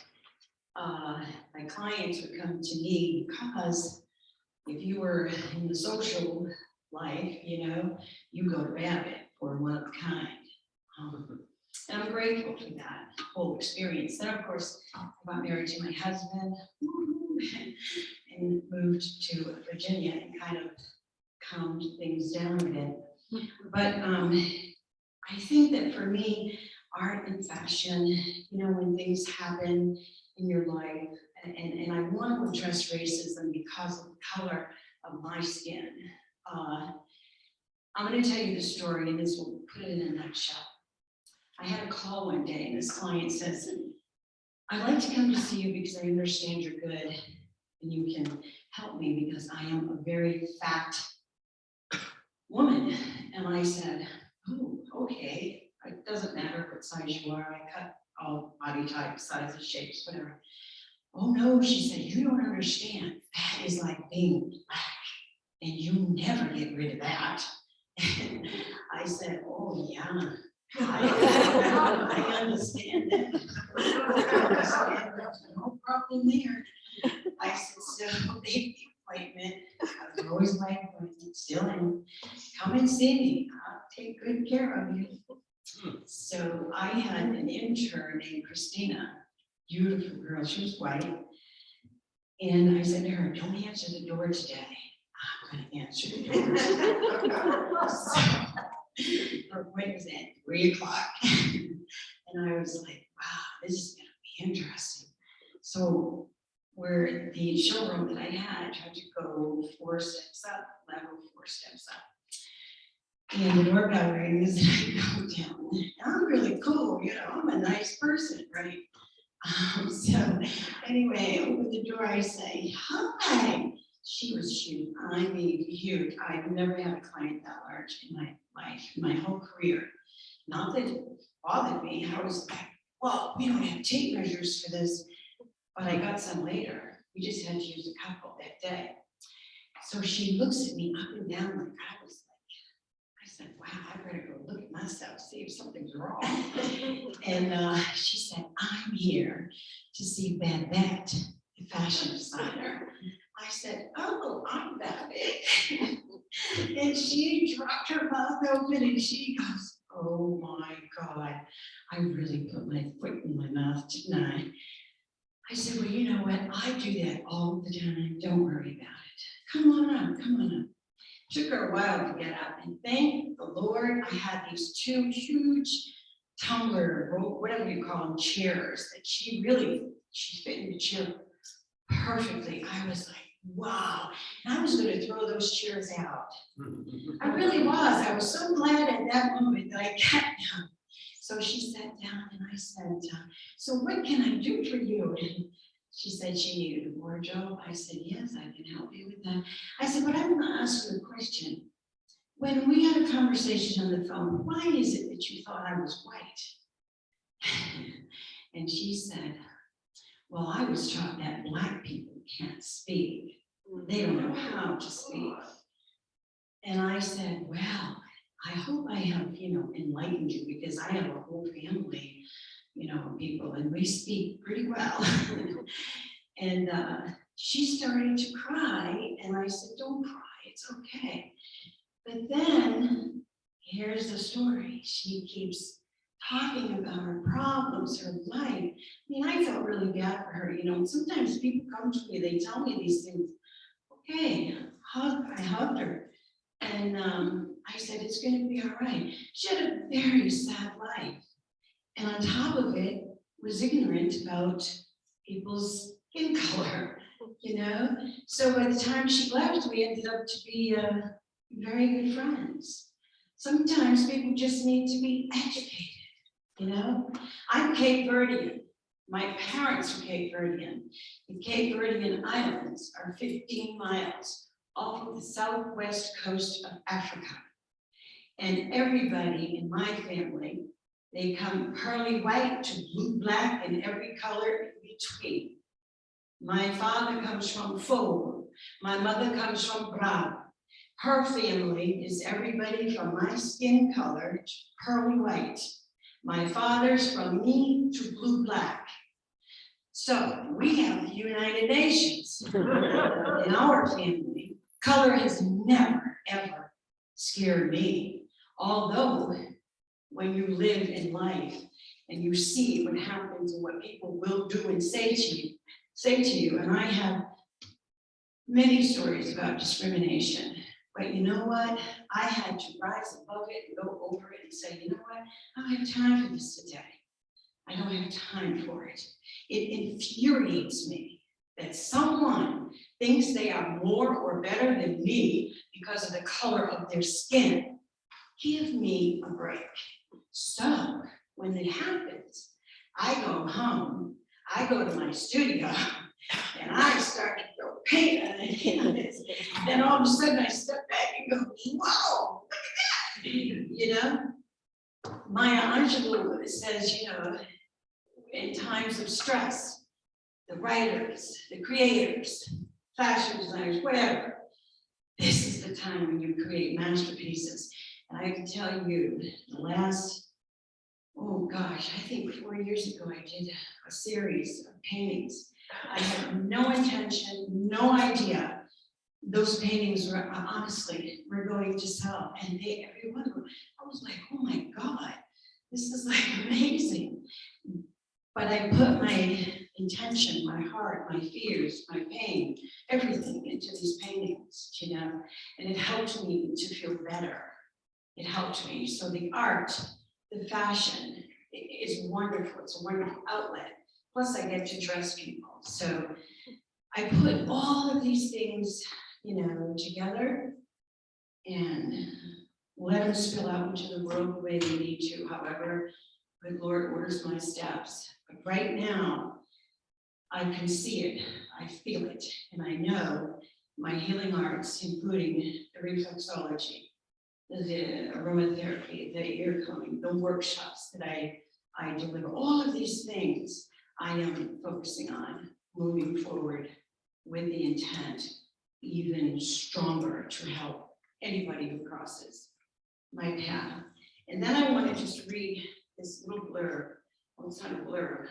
my clients would come to me because if you were in the social life, you know, you go to Babbitt for one of a kind. And I'm grateful for that whole experience. Then, of course, I got married to my husband and moved to Virginia and kind of calmed things down a bit. But I think that for me, art and fashion, you know, when things happen in your life, and I want to address racism because of the color of my skin. I'm going to tell you the story, and this will put it in a nutshell. I had a call one day, and this client says, I'd like to come to see you because I understand you're good, and you can help me because I am a very fat woman. And I said, oh, okay. It doesn't matter what size you are. I cut all body types, sizes, shapes, whatever. Oh no, she said, you don't understand. That is like being black, and you never get rid of that. And I said, oh yeah, I understand that. No problem there. I said, so the appointment, I was always my appointment, still am. Come and see me. I'll take good care of you. So I had an intern named Christina, beautiful girl, she was white. And I said to her, don't answer the door today. I'm gonna answer the door. So her appointment was at 3 o'clock. And I was like, wow, this is gonna be interesting. So where the showroom that I had to go 4 steps up, level 4 steps up. And the doorbell rings and I go down. I'm really cool, you know, I'm a nice person, right? So anyway, I open the door, I say, hi. She was huge, I mean huge. I've never had a client that large in my life, my whole career. Not that it bothered me, I was like, well, we don't have tape measures for this, but I got some later. We just had to use a couple that day. So she looks at me up and down like I was like, I said, wow, I better go look at myself, see if something's wrong. And she said, I'm here to see Babette, the fashion designer. I said, oh, I'm Babette. And she dropped her mouth open and she goes, oh my God, I really put my foot in my mouth, didn't I? I said, well, you know what? I do that all the time. Don't worry about it. Come on up, come on up. Took her a while to get up, and thank the Lord, I had these 2 huge tumbler, whatever you call them, chairs that she fit in the chair perfectly. I was like, wow. And I was going to throw those chairs out. I really was. I was so glad at that moment that I got down. So she sat down and I said, so what can I do for you? And she said she needed a wardrobe. I said, yes, I can help you with that. I said, but I'm going to ask you a question. When we had a conversation on the phone, why is it that you thought I was white? And she said, well, I was taught that Black people can't speak. They don't know how to speak. And I said, well, I hope I have, you know, enlightened you, because I have a whole family, you know, people, and we speak pretty well. And she started to cry, and I said, don't cry, it's okay. But then, here's the story. She keeps talking about her problems, her life. I mean, I felt really bad for her, you know, and sometimes people come to me, they tell me these things. Okay, I hugged her, and I said, it's gonna be all right. She had a very sad life. And on top of it, was ignorant about people's skin color, you know? So by the time she left, we ended up to be very good friends. Sometimes people just need to be educated, you know? I'm Cape Verdean. My parents are Cape Verdean. The Cape Verdean Islands are 15 miles off of the southwest coast of Africa. And everybody in my family, they come pearly white to blue black and every color in between. My father comes from Fogo. My mother comes from Bravo. Her family is everybody from my skin color to pearly white. My father's from me to blue black. So we have the United Nations. In our family, color has never, ever scared me. Although when you live in life and you see what happens and what people will do and say to you, and I have many stories about discrimination, but you know what? I had to rise above it and go over it and say, you know what? I don't have time for this today. I don't have time for it. It infuriates me that someone thinks they are more or better than me because of the color of their skin. Give me a break. So when it happens, I go home, I go to my studio, and I start to throw paint on it. Then all of a sudden I step back and go, whoa, look at that. You know, Maya Angelou says, you know, in times of stress, the writers, the creators, fashion designers, whatever, this is the time when you create masterpieces. And I can tell you, the last, oh gosh, I think 4 years ago, I did a series of paintings. I had no intention, no idea. Those paintings were, honestly, were going to sell. And they, every one of them, I was like, oh my God, this is like amazing. But I put my intention, my heart, my fears, my pain, everything into these paintings, you know, and it helped me to feel better. It helped me. So the art, the fashion is wonderful. It's a wonderful outlet. Plus I get to dress people. So I put all of these things, you know, together and let them spill out into the world the way they need to. However, good Lord orders my steps. But right now, I can see it, I feel it, and I know my healing arts, including the reflexology, the aromatherapy, the ear combing, the workshops that I deliver, all of these things I am focusing on moving forward with the intent even stronger to help anybody who crosses my path. And then I want to just read this little blurb. Well, it's not a blurb.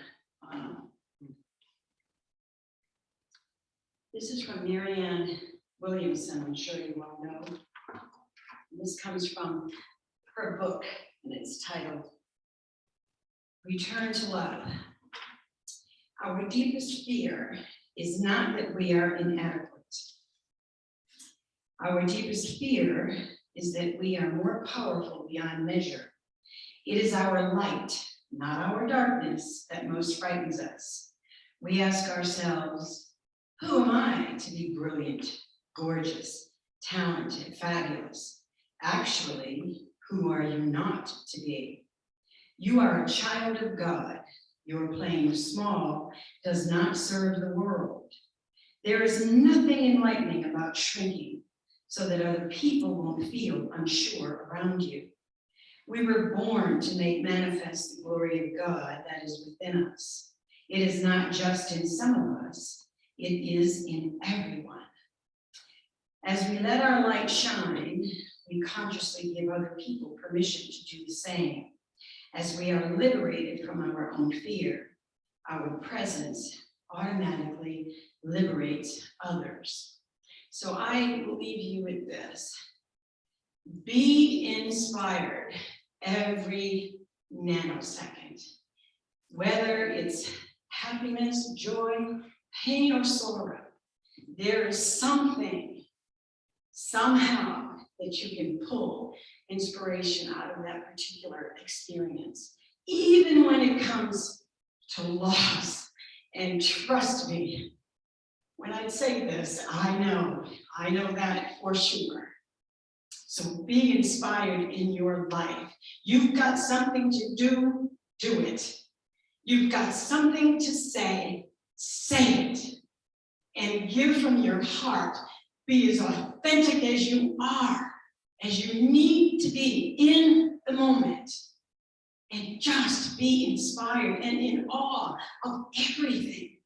This is from Marianne Williamson, I'm sure you all know. This comes from her book, and it's titled, Return to Love. Our deepest fear is not that we are inadequate. Our deepest fear is that we are more powerful beyond measure. It is our light, not our darkness, that most frightens us. We ask ourselves, who am I to be brilliant, gorgeous, talented, fabulous? Actually, who are you not to be? You are a child of God. Your playing small does not serve the world. There is nothing enlightening about shrinking so that other people won't feel unsure around you. We were born to make manifest the glory of God that is within us. It is not just in some of us, it is in everyone. As we let our light shine, we consciously give other people permission to do the same. As we are liberated from our own fear, our presence automatically liberates others. So I will leave you with this. Be inspired every nanosecond, whether it's happiness, joy, pain, or sorrow. There is something, somehow, that you can pull inspiration out of that particular experience, even when it comes to loss. And trust me, when I say this, I know that for sure. So be inspired in your life. You've got something to do, do it. You've got something to say it. And give from your heart. Be as authentic as you are, as you need to be in the moment. And just be inspired and in awe of everything.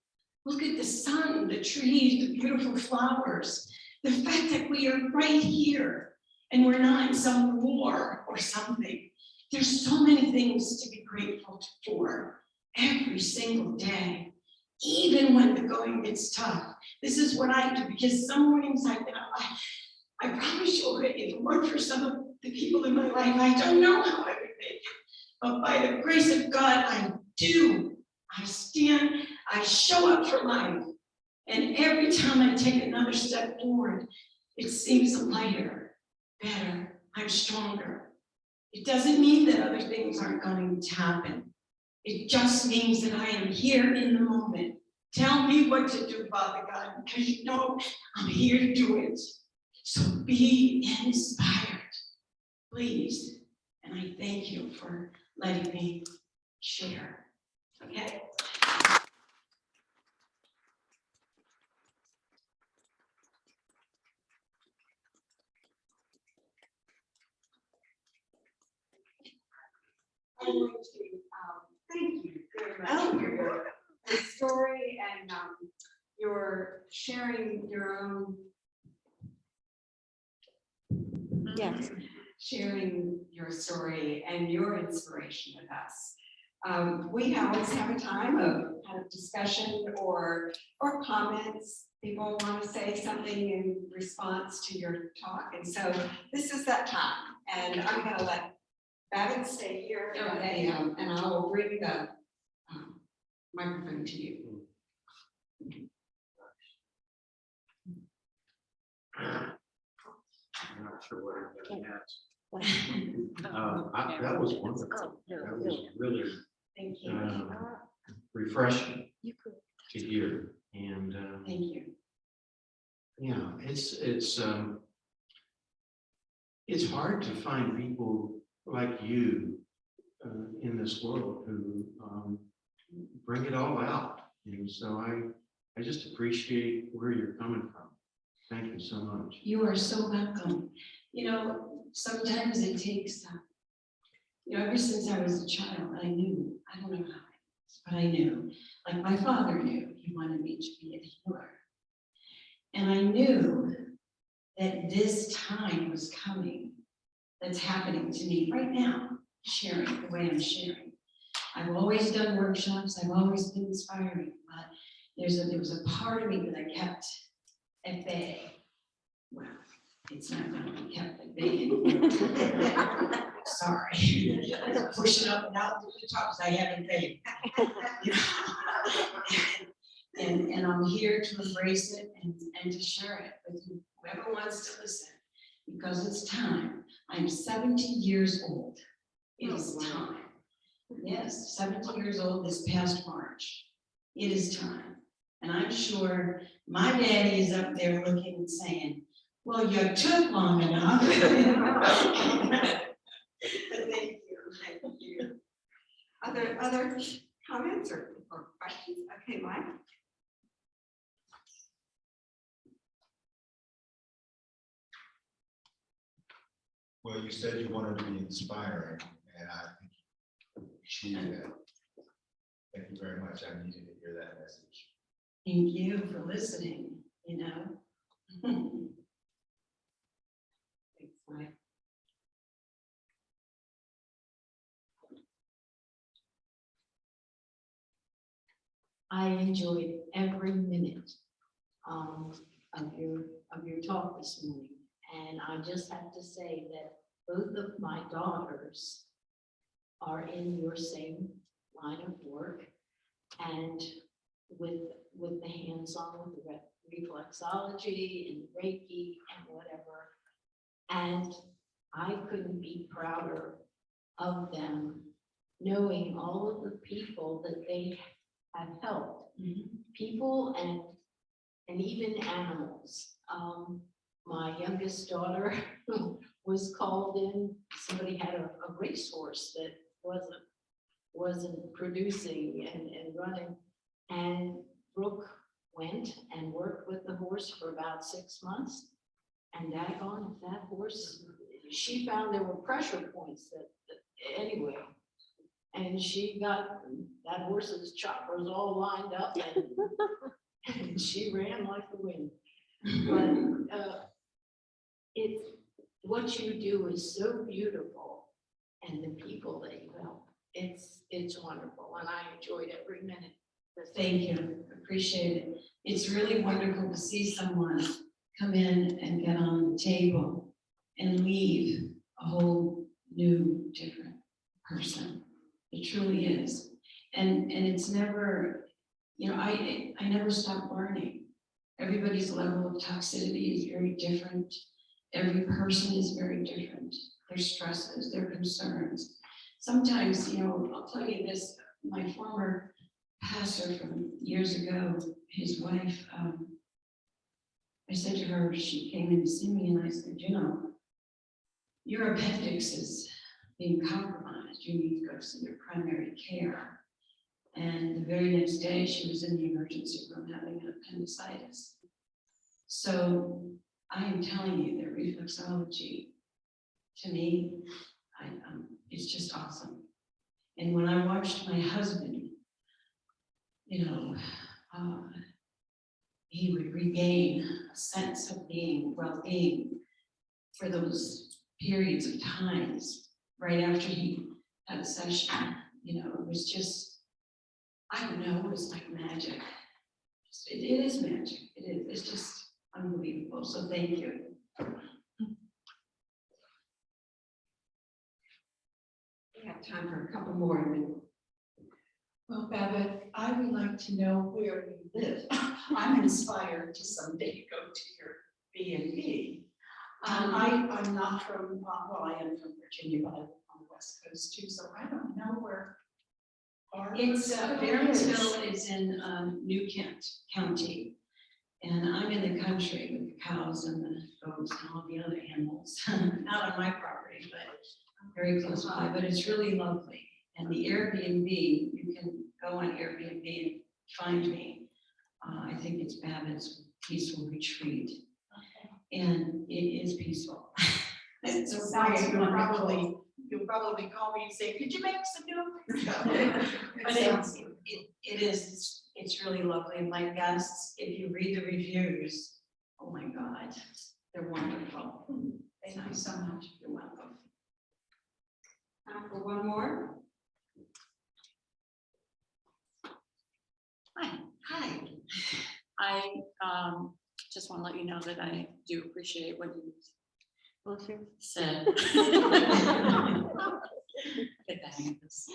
Look at the sun, the trees, the beautiful flowers. The fact that we are right here and we're not in some war or something. There's so many things to be grateful for every single day, even when the going gets tough. This is what I do, because some mornings I promise you, if it weren't for some of the people in my life, I don't know how I would make it. But by the grace of God, I do. I stand, I show up for life. And every time I take another step forward, it seems lighter, better, I'm stronger. It doesn't mean that other things aren't going to happen. It just means that I am here in the moment. Tell me what to do, Father God, because you know I'm here to do it. So be inspired, please. And I thank you for letting me share. Okay? I'm going to thank you very much for your story and your sharing your own. Yes. Sharing your story and your inspiration with us. We always have a time of kind of discussion or comments. People want to say something in response to your talk, and so this is that time. And I'm going to let Babbitt stay here, and I will bring the microphone to you. I'm not sure what everybody has. That was wonderful. That was really Thank you. refreshing You could. to hear. And Thank you. yeah, it's hard to find people like you in this world who bring it all out. And so I just appreciate where you're coming from. Thank you so much. You are so welcome. You know, sometimes it takes, ever since I was a child, I knew, I don't know how it is, but I knew, like my father knew, he wanted me to be a healer. And I knew that this time was coming, that's happening to me right now, sharing the way I'm sharing. I've always done workshops, I've always been inspiring, but there was a part of me that I kept at bay. Well, it's not going to be kept at bay anymore. Sorry. Pushing up and out to the tops, I haven't paid. And I'm here to embrace it and to share it with whoever wants to listen, because it's time. I'm 70 years old. It is time. Yes, 70 years old this past March. It is time. And I'm sure my daddy is up there looking and saying, well, you took long enough. But thank you. Other comments or questions? Okay, Mike. Well, you said you wanted to be inspiring, and I think you achieved that. Thank you very much. I needed to hear that message. Thank you for listening, you know. Thanks, Mike. I enjoyed every minute of your talk this morning. And I just have to say that both of my daughters are in your same line of work, and with the hands-on, with the reflexology and Reiki and whatever. And I couldn't be prouder of them, knowing all of the people that they have helped, people and even animals. My youngest daughter was called in. Somebody had a racehorse that wasn't producing and running, and Brooke went and worked with the horse for about 6 months. And daggone, if that horse, she found there were pressure points that anyway. And she got that horse's choppers all lined up, and she ran like the wind. But what you do is so beautiful, and the people that you help, it's wonderful, and I enjoyed every minute. Thank you, appreciate it. It's really wonderful to see someone come in and get on the table and leave a whole new, different person. It truly is. And it's never, I never stop learning. Everybody's level of toxicity is very different. Every person is very different. Their stresses, their concerns. Sometimes, I'll tell you this, my former pastor from years ago, his wife, I said to her, she came in to see me, and I said, your appendix is being compromised. You need to go to your primary care. And the very next day, she was in the emergency room having an appendicitis. So I am telling you that reflexology, to me, it's just awesome. And when I watched my husband, he would regain a sense of being well-being for those periods of times right after he had a session. It was just, I don't know, it was like magic. It is magic. It is. It's just unbelievable. So thank you. We have time for a couple more. And then Well, Babbitt, I would like to know where you live. I'm inspired to someday go to your B&B. I'm not from, I am from Virginia, but I live on the West Coast too, so I don't know where. It's Barron'sville is in New Kent County, and I'm in the country with the cows and the goats and all the other animals. Not on my property, but very close by. But it's really lovely. And the Airbnb, you can go on Airbnb and find me. I think it's Babbitt's Peaceful Retreat, and it is peaceful. It's So very you'll probably call me and say, could you make us a new? But it's really lovely. And my guests, if you read the reviews, oh my God, they're wonderful. Thank you so much. You're welcome. time for one more. Hi. I just want to let you know that I do appreciate what you said. Get the hang of this.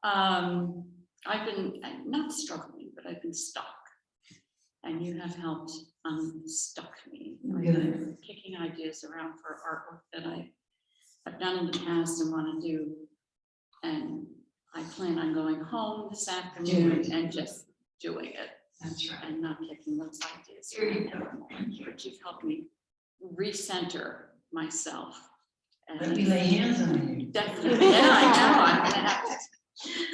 I've been not struggling, but I've been stuck. And you have helped unstuck me. Good. Kicking ideas around for artwork that I've done in the past and want to do. And I plan on going home this afternoon and just doing it. That's right. And not kicking those ideas Here you around. But you've helped me recenter myself. Let me lay hands on you. Definitely, yeah, I know. I'm gonna have to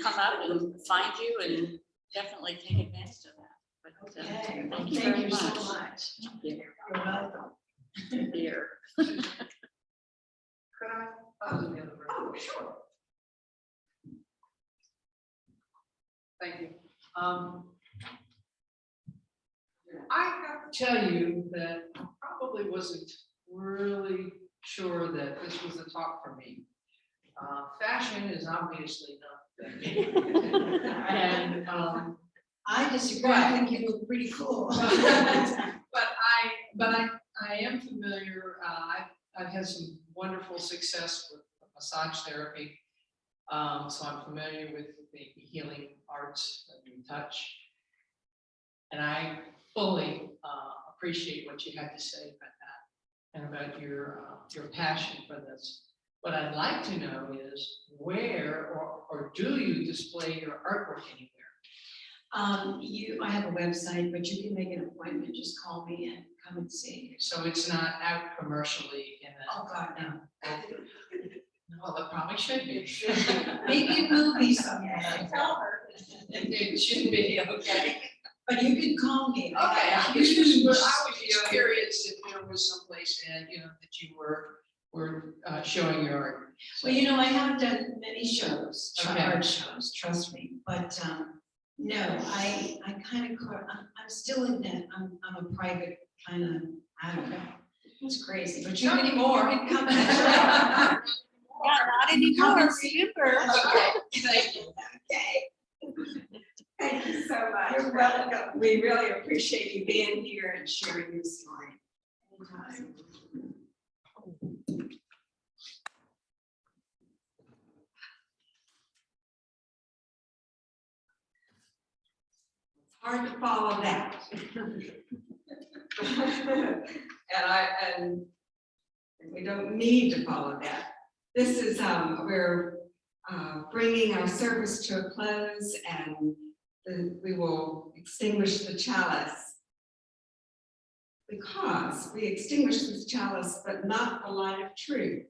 come out and find you and definitely take advantage of that. But Okay. thank you very much. so much. Thank you. You're welcome. Here. Could I? Oh, sure. Thank you. I have to tell you that I probably wasn't really sure that this was a talk for me. Fashion is obviously not. And I disagree. I think you look pretty cool. But I am familiar, I've had some wonderful success with massage therapy. So I'm familiar with the healing arts and touch. And I fully appreciate what you had to say about that and about your passion for this. What I'd like to know is where or do you display your artwork anywhere? I have a website, but you can make an appointment, just call me and come and see. So it's not out commercially in a. Oh, God, no. Well, it probably should be. Maybe it will be someday. Tell her. It should be, okay. But you can call me. Okay, I was just curious if there was someplace that you were showing your art. Well, you know, I have done many shows, Okay. art shows, trust me, but, no, I kind of, I'm still in that, I'm a private kind of, I don't know, it's crazy, but you Not can anymore. you can come. Yeah, not anymore, super. Okay, thank you. Okay. Thank you so much. You're welcome. We really appreciate you being here and sharing your story. Anytime. It's hard to follow that. And we don't need to follow that. This is, we're bringing our service to a close, and we will extinguish the chalice. Because we extinguish this chalice, but not the light of truth,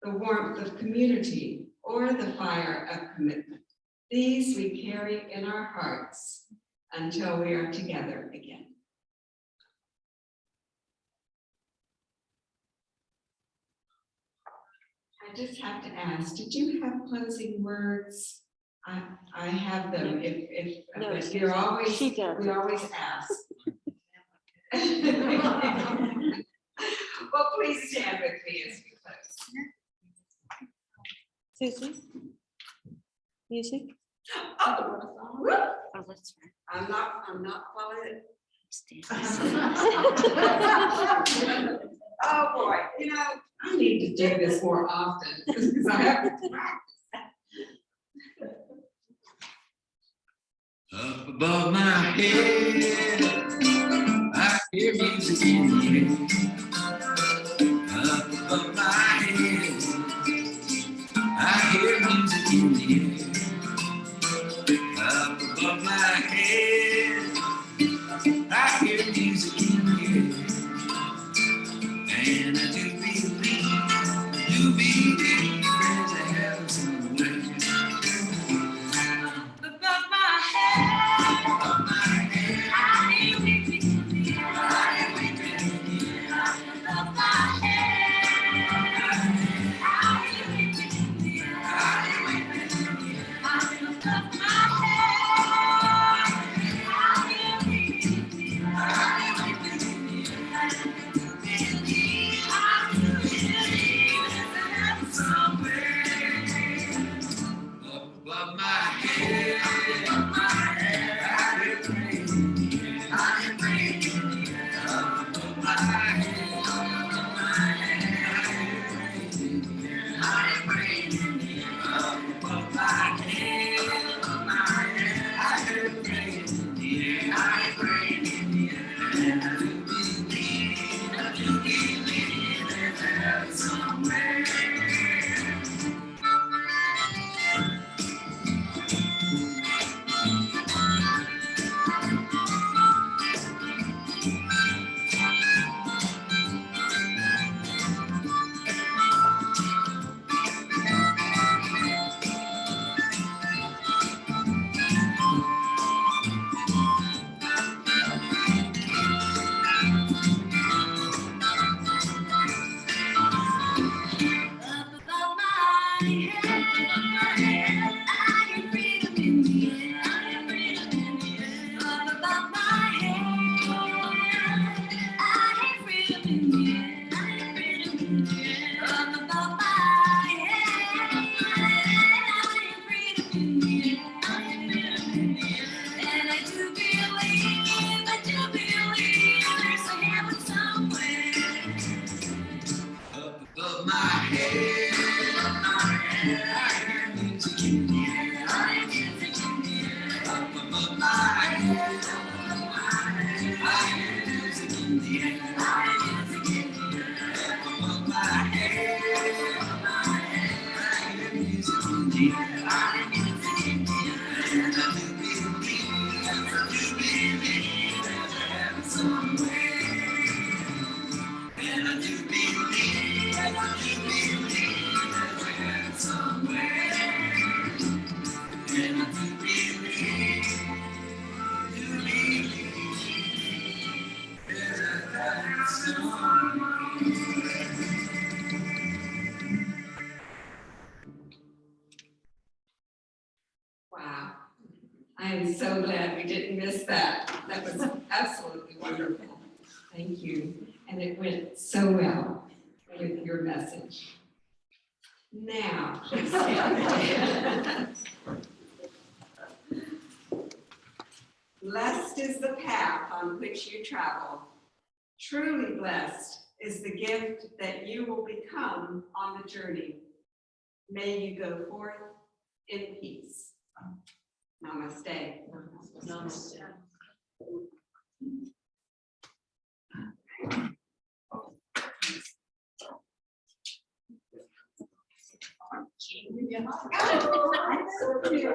the warmth of community, or the fire of commitment. These we carry in our hearts until we are together again. I just have to ask, did you have closing words? I have them if No, but you're always, she does. we always ask. Well, please stand with me as we close. Susie? Music? Oh, whoop. Oh, that's right. I'm not following it. Oh, boy, I need to do this more often because I have to practice. Up above my head, I hear music in the air. Up above my head, I hear music in the air. Up above my head, I hear music in the air. And I do believe there's a heaven somewhere. Above my head, I hear music in the air. I hear music in the air. Above my head, I hear music in the air. I hear music in the air. Above my head, I hear music in the air. I hear music in the air. I believe there's a heaven somewhere. above my head. I hear music in the air. I hear music in the air. Up above my head. I hear music in the air. I hear music in the air. Up above my head. I hear music in the air. I hear music in the air. And I do believe there's a heaven somewhere. And I do believe, and I do believe there's a heaven somewhere. And I do believe there's a heaven somewhere. Wow. I am so glad we didn't miss that. That was absolutely wonderful. Thank you. And it went so well with your message. Now, let's get blessed is the path on which you travel. Truly blessed is the gift that you will become on the journey. May you go forth in peace. Namaste. Namaste. Oh, I'm so cute.